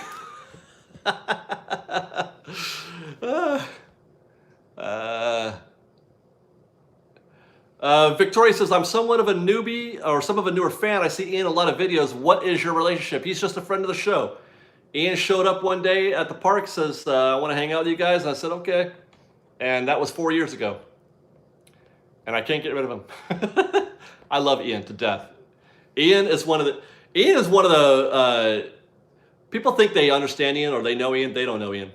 Victoria says, I'm somewhat of a newbie or some of a newer fan. I see Ian in a lot of videos. What is your relationship? He's just a friend of the show. Ian showed up one day at the park, says, I want to hang out with you guys. And I said, okay. And that was 4 years ago. And I can't get rid of him. I love Ian to death. Ian is one of the, people think they understand Ian or they know Ian. They don't know Ian.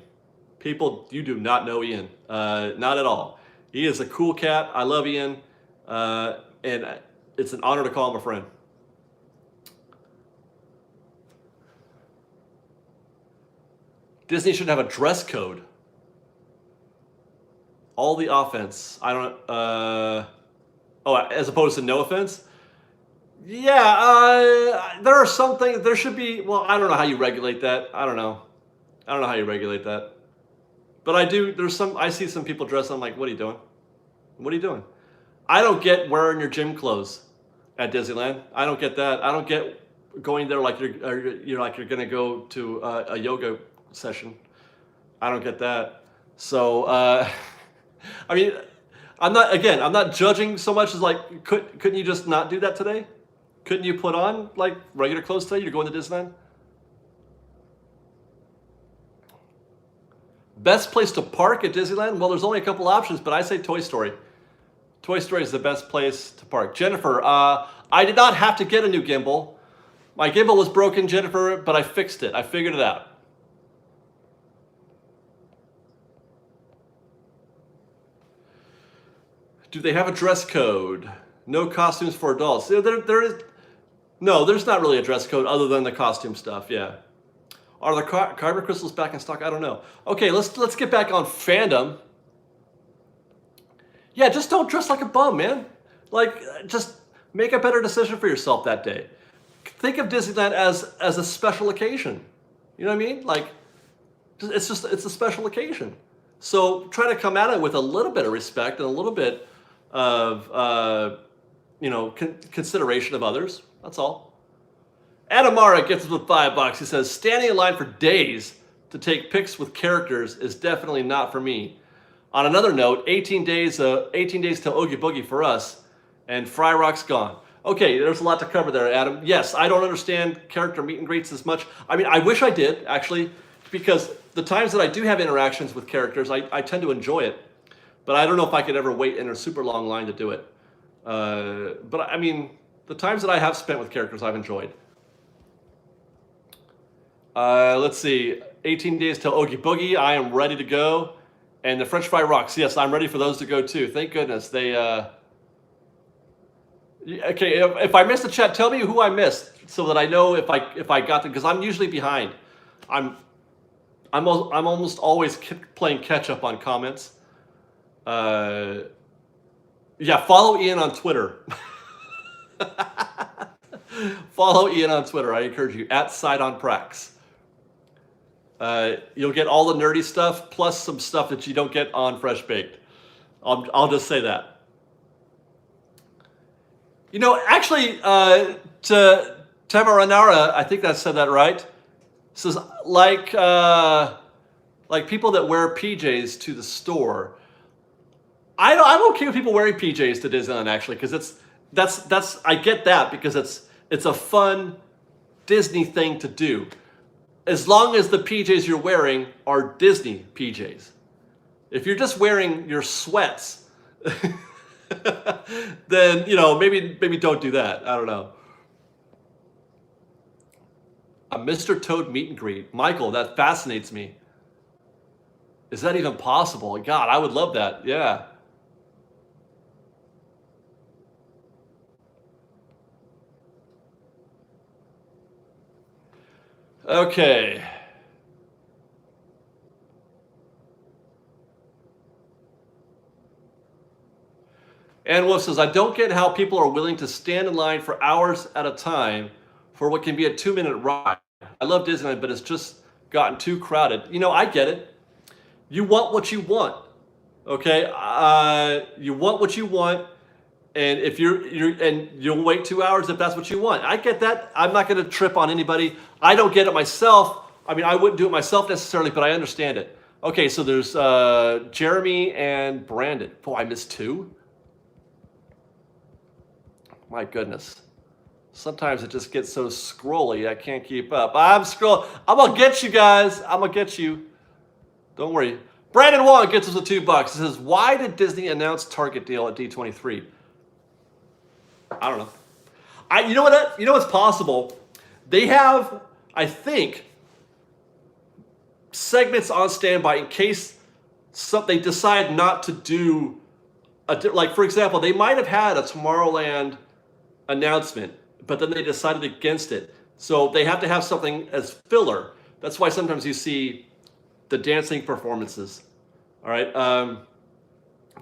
People, you do not know Ian. Not at all. He is a cool cat. I love Ian. And it's an honor to call him a friend. Disney should have a dress code. All the offense. I don't, as opposed to no offense? Yeah, there are some things, there should be, well, I don't know how you regulate that. I don't know how you regulate that. But I see some people dressed, I'm like, what are you doing? What are you doing? I don't get wearing your gym clothes at Disneyland. I don't get that. I don't get going there like you're gonna go to a yoga session. I don't get that. So, I mean, I'm not judging so much as like, couldn't you just not do that today? Couldn't you put on like regular clothes today? You're going to Disneyland? Best place to park at Disneyland? Well, there's only a couple options, but I say Toy Story. Toy Story is the best place to park. Jennifer, I did not have to get a new gimbal. My gimbal was broken, Jennifer, but I fixed it. I figured it out. Do they have a dress code? No costumes for adults. No, there's not really a dress code other than the costume stuff, yeah. Are the Kyber crystals back in stock? I don't know. Okay, let's get back on Fandom. Yeah, just don't dress like a bum, man. Like, just make a better decision for yourself that day. Think of Disneyland as a special occasion. You know what I mean? Like, it's a special occasion. So try to come at it with a little bit of respect and a little bit of, consideration of others. That's all. Adamara gets us with $5. He says, standing in line for days to take pics with characters is definitely not for me. On another note, 18 days till Oogie Boogie for us, and Fry Rock's gone. Okay, there's a lot to cover there, Adam. Yes, I don't understand character meet and greets as much. I mean, I wish I did, actually, because the times that I do have interactions with characters, I tend to enjoy it. But I don't know if I could ever wait in a super long line to do it. But I mean, the times that I have spent with characters, I've enjoyed. Let's see, 18 days till Oogie Boogie. I am ready to go. And the French Fry Rocks, yes, I'm ready for those to go too. Thank goodness. They, okay, if I missed the chat, tell me who I missed so that I know if I got them, because I'm usually behind. I'm almost always playing catch up on comments. Yeah, follow Ian on Twitter. Follow Ian on Twitter. I encourage you, @SideOnPrax. You'll get all the nerdy stuff plus some stuff that you don't get on Fresh Baked. I'll just say that. You know, actually, to Tamaranara, I think I said that right. Says like people that wear PJs to the store. I'm okay with people wearing PJs to Disneyland actually, because that's I get that, because it's a fun Disney thing to do, as long as the PJs you're wearing are Disney PJs. If you're just wearing your sweats, then maybe don't do that. I don't know. A Mr. Toad meet and greet, Michael. That fascinates me. Is that even possible? God, I would love that. Yeah. Okay. Ann Wolf says, I don't get how people are willing to stand in line for hours at a time for what can be a 2-minute ride. I love Disneyland, but it's just gotten too crowded. I get it. You want what you want, okay? You want what you want, and if you'll wait 2 hours if that's what you want. I get that. I'm not going to trip on anybody. I don't get it myself. I mean, I wouldn't do it myself necessarily, but I understand it. Okay, so there's Jeremy and Brandon. Oh, I missed 2? My goodness. Sometimes it just gets so scrolly, I can't keep up. I'm scrolling. I'm going to get you guys. I'm going to get you. Don't worry. Brandon Wong gets us a $2. He says, why did Disney announce Target deal at D23? I don't know. You know what? You know what's possible? They have, I think, segments on standby in case they decide not to do like, for example, they might have had a Tomorrowland announcement, but then they decided against it. So they have to have something as filler. That's why sometimes you see the dancing performances. All right.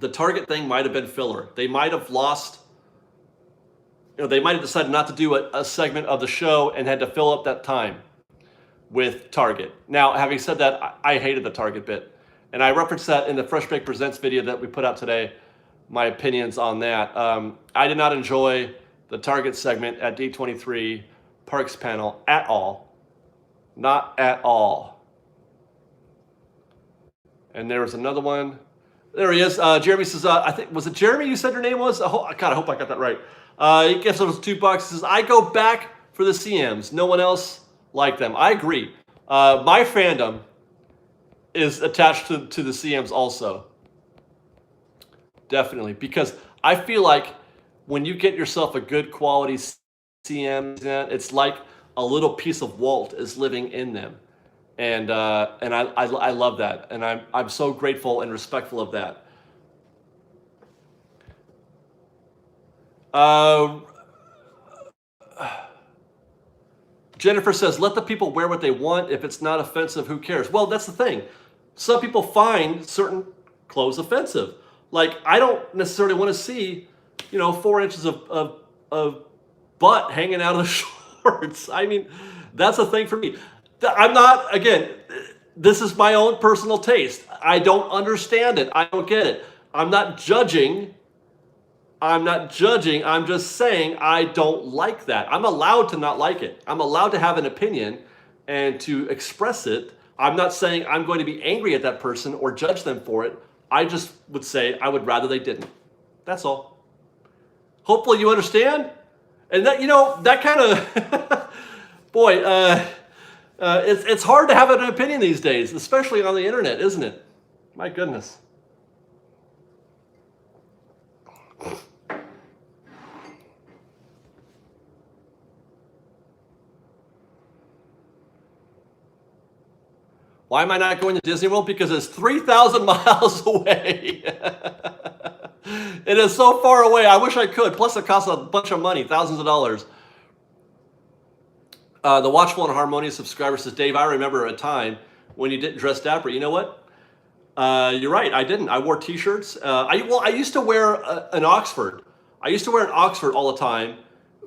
The Target thing might have been filler. They might have lost, they might have decided not to do a segment of the show and had to fill up that time with Target. Now, having said that, I hated the Target bit. And I referenced that in the Fresh Baked Presents video that we put out today, my opinions on that. I did not enjoy the Target segment at D23 Parks panel at all. Not at all. And there was another one. There he is. Jeremy says, I think, was it Jeremy you said your name was? God, I hope I got that right. He gives us $2. He says, I go back for the CMs. No one else like them. I agree. My fandom is attached to the CMs also. Definitely. Because I feel like when you get yourself a good quality CM, it's like a little piece of Walt is living in them. And I love that. And I'm so grateful and respectful of that. Jennifer says, let the people wear what they want. If it's not offensive, who cares? Well, that's the thing. Some people find certain clothes offensive. Like, I don't necessarily want to see, 4 inches of butt hanging out of the shorts. I mean, that's a thing for me. I'm not, again, this is my own personal taste. I don't understand it. I don't get it. I'm not judging. I'm just saying I don't like that. I'm allowed to not like it. I'm allowed to have an opinion and to express it. I'm not saying I'm going to be angry at that person or judge them for it. I just would say I would rather they didn't. That's all. Hopefully you understand. And that, that kind of, boy, it's hard to have an opinion these days, especially on the internet, isn't it? My goodness. Why am I not going to Disney World? Because it's 3,000 miles away. It is so far away. I wish I could. Plus, it costs a bunch of money, thousands of dollars. The Watchful and Harmonious subscriber says, Dave, I remember a time when you didn't dress dapper. You know what? You're right. I didn't. I wore T-shirts. I used to wear an Oxford. I used to wear an Oxford all the time,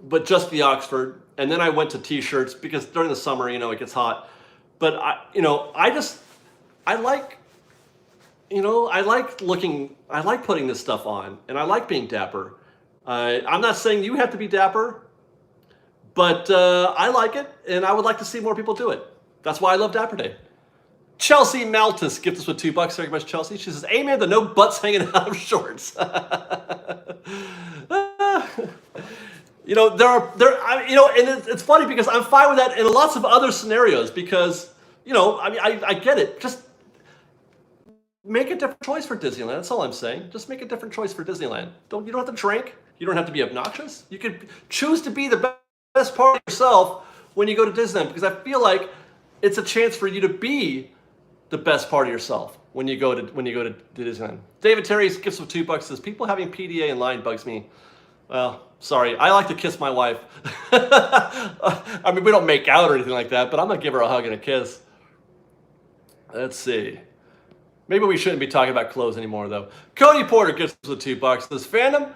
but just the Oxford. And then I went to T-shirts because during the summer, it gets hot. But I like putting this stuff on, and I like being dapper. I'm not saying you have to be dapper, But I like it, and I would like to see more people do it. That's why I love Dapper Day. Chelsea Maltus gift us with $2. Thank you very much, Chelsea. She says, amen, the no butts hanging out of shorts. You know, and it's funny because I'm fine with that in lots of other scenarios because, you know, I mean, I get it. Just make a different choice for Disneyland. That's all I'm saying. Just make a different choice for Disneyland. You don't have to drink. You don't have to be obnoxious. You could choose to be the best part of yourself when you go to Disneyland because I feel like it's a chance for you to be the best part of yourself when you go to Disneyland. David Terry gives with $2 says, people having PDA in line bugs me. Well, sorry. I like to kiss my wife. I mean, we don't make out or anything like that, but I'm going to give her a hug and a kiss. Let's see. Maybe we shouldn't be talking about clothes anymore, though. Cody Porter gives us with $2. Says, Fandom,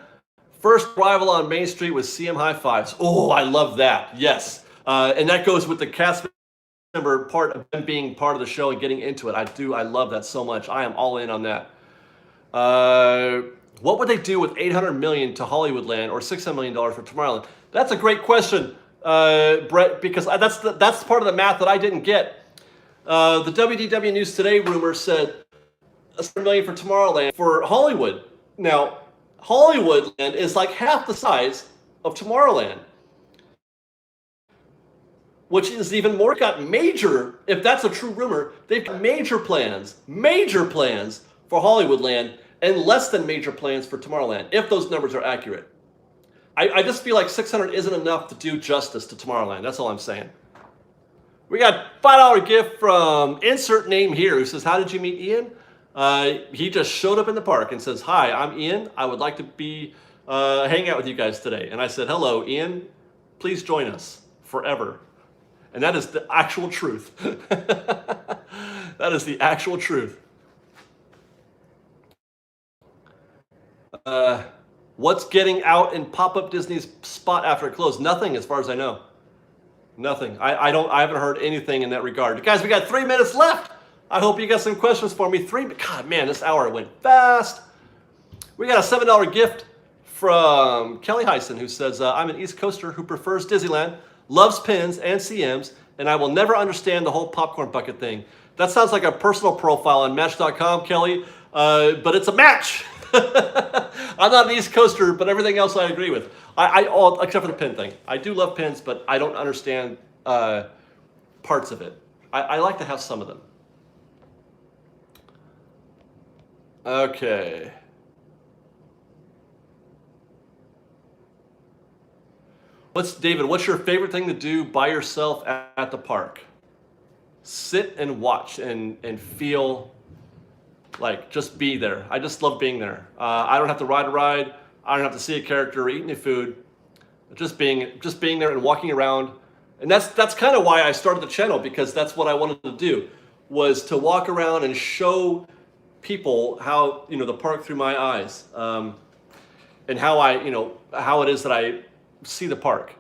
first arrival on Main Street with CM high fives. Oh, I love that. Yes. And that goes with the cast member part of them being part of the show and getting into it. I love that so much. I am all in on that. What would they do with $800 million to Hollywoodland or $600 million for Tomorrowland? That's a great question, Brett, because that's part of the math that I didn't get. The WDW News Today rumor said $100 million for Tomorrowland for Hollywood. Now, Hollywoodland is like half the size of Tomorrowland, which is even more got major, if that's a true rumor, they've got major plans for Hollywoodland and less than major plans for Tomorrowland, if those numbers are accurate. I just feel like 600 isn't enough to do justice to Tomorrowland. That's all I'm saying. We got $5 gift from insert name here who says, how did you meet Ian? He just showed up in the park and says, hi, I'm Ian. I would like to be hang out with you guys today. And I said, hello, Ian. Please join us forever. And that is the actual truth. That is the actual truth. What's getting out in Pop-Up Disney's spot after it closed? Nothing, as far as I know. Nothing. I haven't heard anything in that regard. Guys, we got 3 minutes left. I hope you got some questions for me. God, man, this hour went fast. We got a $7 gift from Kelly Hyson, who says, I'm an East Coaster who prefers Disneyland, loves pins and CMs, and I will never understand the whole popcorn bucket thing. That sounds like a personal profile on Match.com, Kelly, but it's a match. I'm not an East Coaster, but everything else I agree with. All except for the pin thing. I do love pins, but I don't understand parts of it. I like to have some of them. Okay. David, what's your favorite thing to do by yourself at the park? Sit and watch and feel like just be there. I just love being there. I don't have to ride a ride. I don't have to see a character or eat any food. Just being there and walking around. And that's kind of why I started the channel, because that's what I wanted to do, was to walk around and show people how, the park through my eyes, and how how it is that I see the park.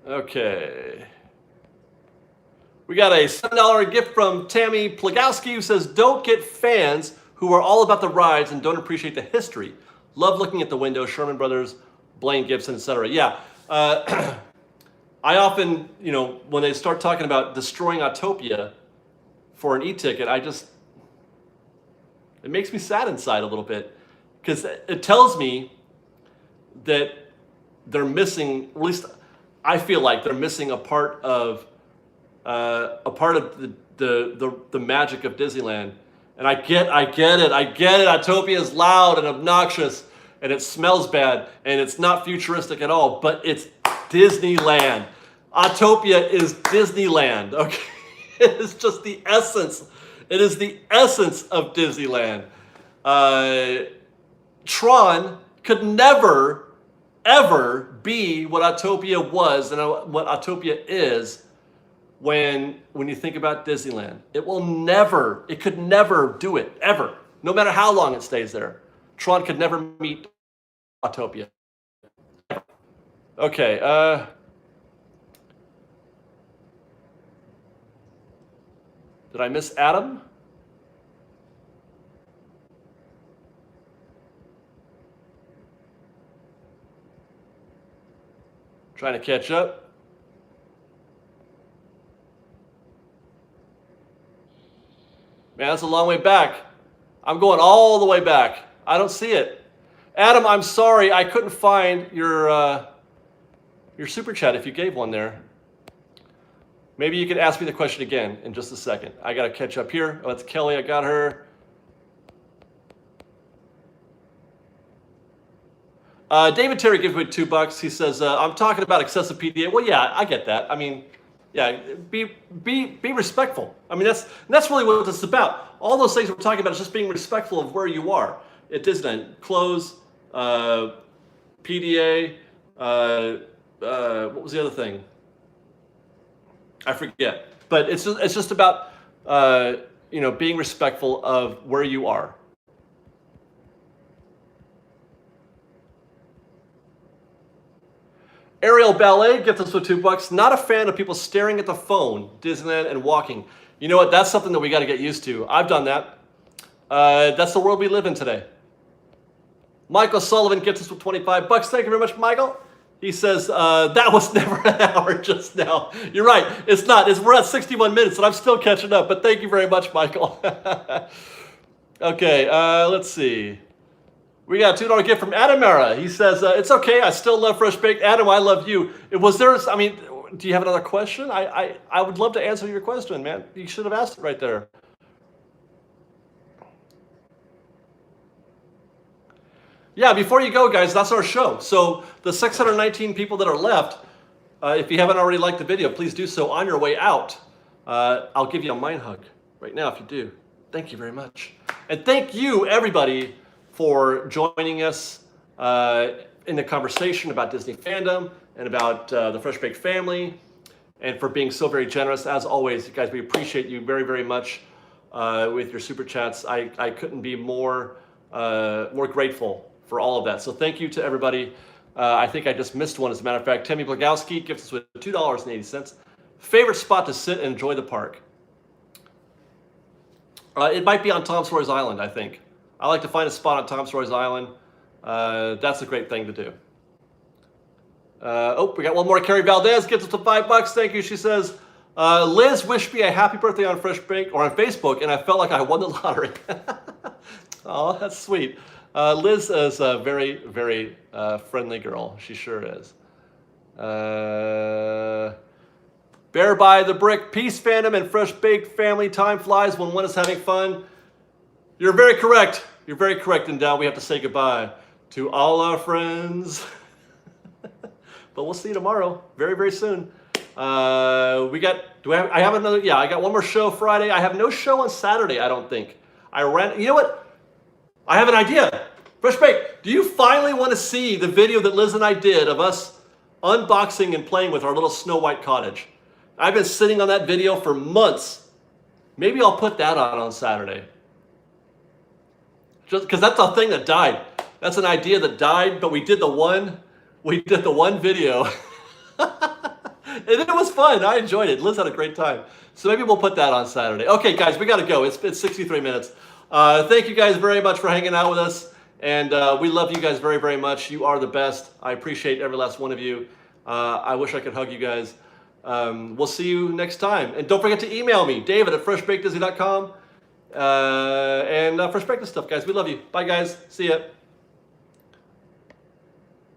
Okay. We got a $7 gift from Tammy Plagowski, who says, don't get fans who are all about the rides and don't appreciate the history. Love looking at the window, Sherman Brothers, Blaine Gibson, etc. Yeah. I often, when they start talking about destroying Autopia for an e-ticket, it makes me sad inside a little bit, because it tells me that they're missing, at least I feel like they're missing a part of the magic of Disneyland. And I get it. Autopia is loud and obnoxious, and it smells bad, and it's not futuristic at all, but it's Disneyland. Autopia is Disneyland, okay? It is just the essence. It is the essence of Disneyland. Tron could never, ever be what Autopia was and what Autopia is when you think about Disneyland. It could never do it, ever. No matter how long it stays there. Tron could never meet Autopia. Okay, did I miss Adam? Trying to catch up. Man, that's a long way back. I'm going all the way back. I don't see it. Adam, I'm sorry. I couldn't find your super chat if you gave one there. Maybe you could ask me the question again in just a second. I got to catch up here. Oh, it's Kelly. I got her. David Terry gives me $2. He says, I'm talking about excessive PDA. Well, yeah, I get that. I mean, yeah, be respectful. I mean, that's really what it's about. All those things we're talking about is just being respectful of where you are at Disneyland. Clothes, PDA, what was the other thing? I forget. But it's just about being respectful of where you are. Ariel Ballet gets us with $2. Not a fan of people staring at the phone, Disneyland, and walking. You know what? That's something that we got to get used to. I've done that. That's the world we live in today. Michael Sullivan gets us with $25. Thank you very much, Michael. He says, that was never an hour just now. You're right. It's not. We're at 61 minutes, and I'm still catching up. But thank you very much, Michael. Okay, let's see. We got a $2 gift from Adam Mara. He says, it's okay. I still love Fresh Baked. Adam, I love you. Was there, I mean, do you have another question? I would love to answer your question, man. You should have asked it right there. Yeah, before you go, guys, that's our show. So the 619 people that are left, if you haven't already liked the video, please do so on your way out. I'll give you a mind hug right now if you do. Thank you very much. And thank you, everybody, for joining us in the conversation about Disney fandom and about the Fresh Baked family, and for being so very generous. As always, guys, we appreciate you very, very much with your super chats. I couldn't be more grateful for all of that. So thank you to everybody. I think I just missed one, as a matter of fact. Timmy Blagowski gives us with $2.80. Favorite spot to sit and enjoy the park? It might be on Tom Sawyer's Island, I think. I like to find a spot on Tom Sawyer's Island. That's a great thing to do. We got one more. Carrie Valdez gives us to $5. Thank you. She says, Liz wished me a happy birthday on Fresh Bake or on Facebook, and I felt like I won the lottery. Oh, that's sweet. Liz is a very, very friendly girl. She sure is. Bear by the Brick, Peace Fandom, and Fresh Baked family. Time flies when one is having fun. You're very correct. You're very correct. And now we have to say goodbye to all our friends. But we'll see you tomorrow, very, very soon. I have another, yeah, I got one more show Friday. I have no show on Saturday, I don't think. You know what? I have an idea. Fresh Bake, do you finally want to see the video that Liz and I did of us unboxing and playing with our little Snow White cottage? I've been sitting on that video for months. Maybe I'll put that on Saturday. Just because that's a thing that died. That's an idea that died, but we did the one video. And it was fun. I enjoyed it. Liz had a great time. So maybe we'll put that on Saturday. Okay, guys, we got to go. It's 63 minutes. Thank you guys very much for hanging out with us. And we love you guys very, very much. You are the best. I appreciate every last one of you. I wish I could hug you guys. We'll see you next time. And don't forget to email me, David@freshbakedisney.com. And Fresh Baked stuff, guys. We love you. Bye, guys. See ya.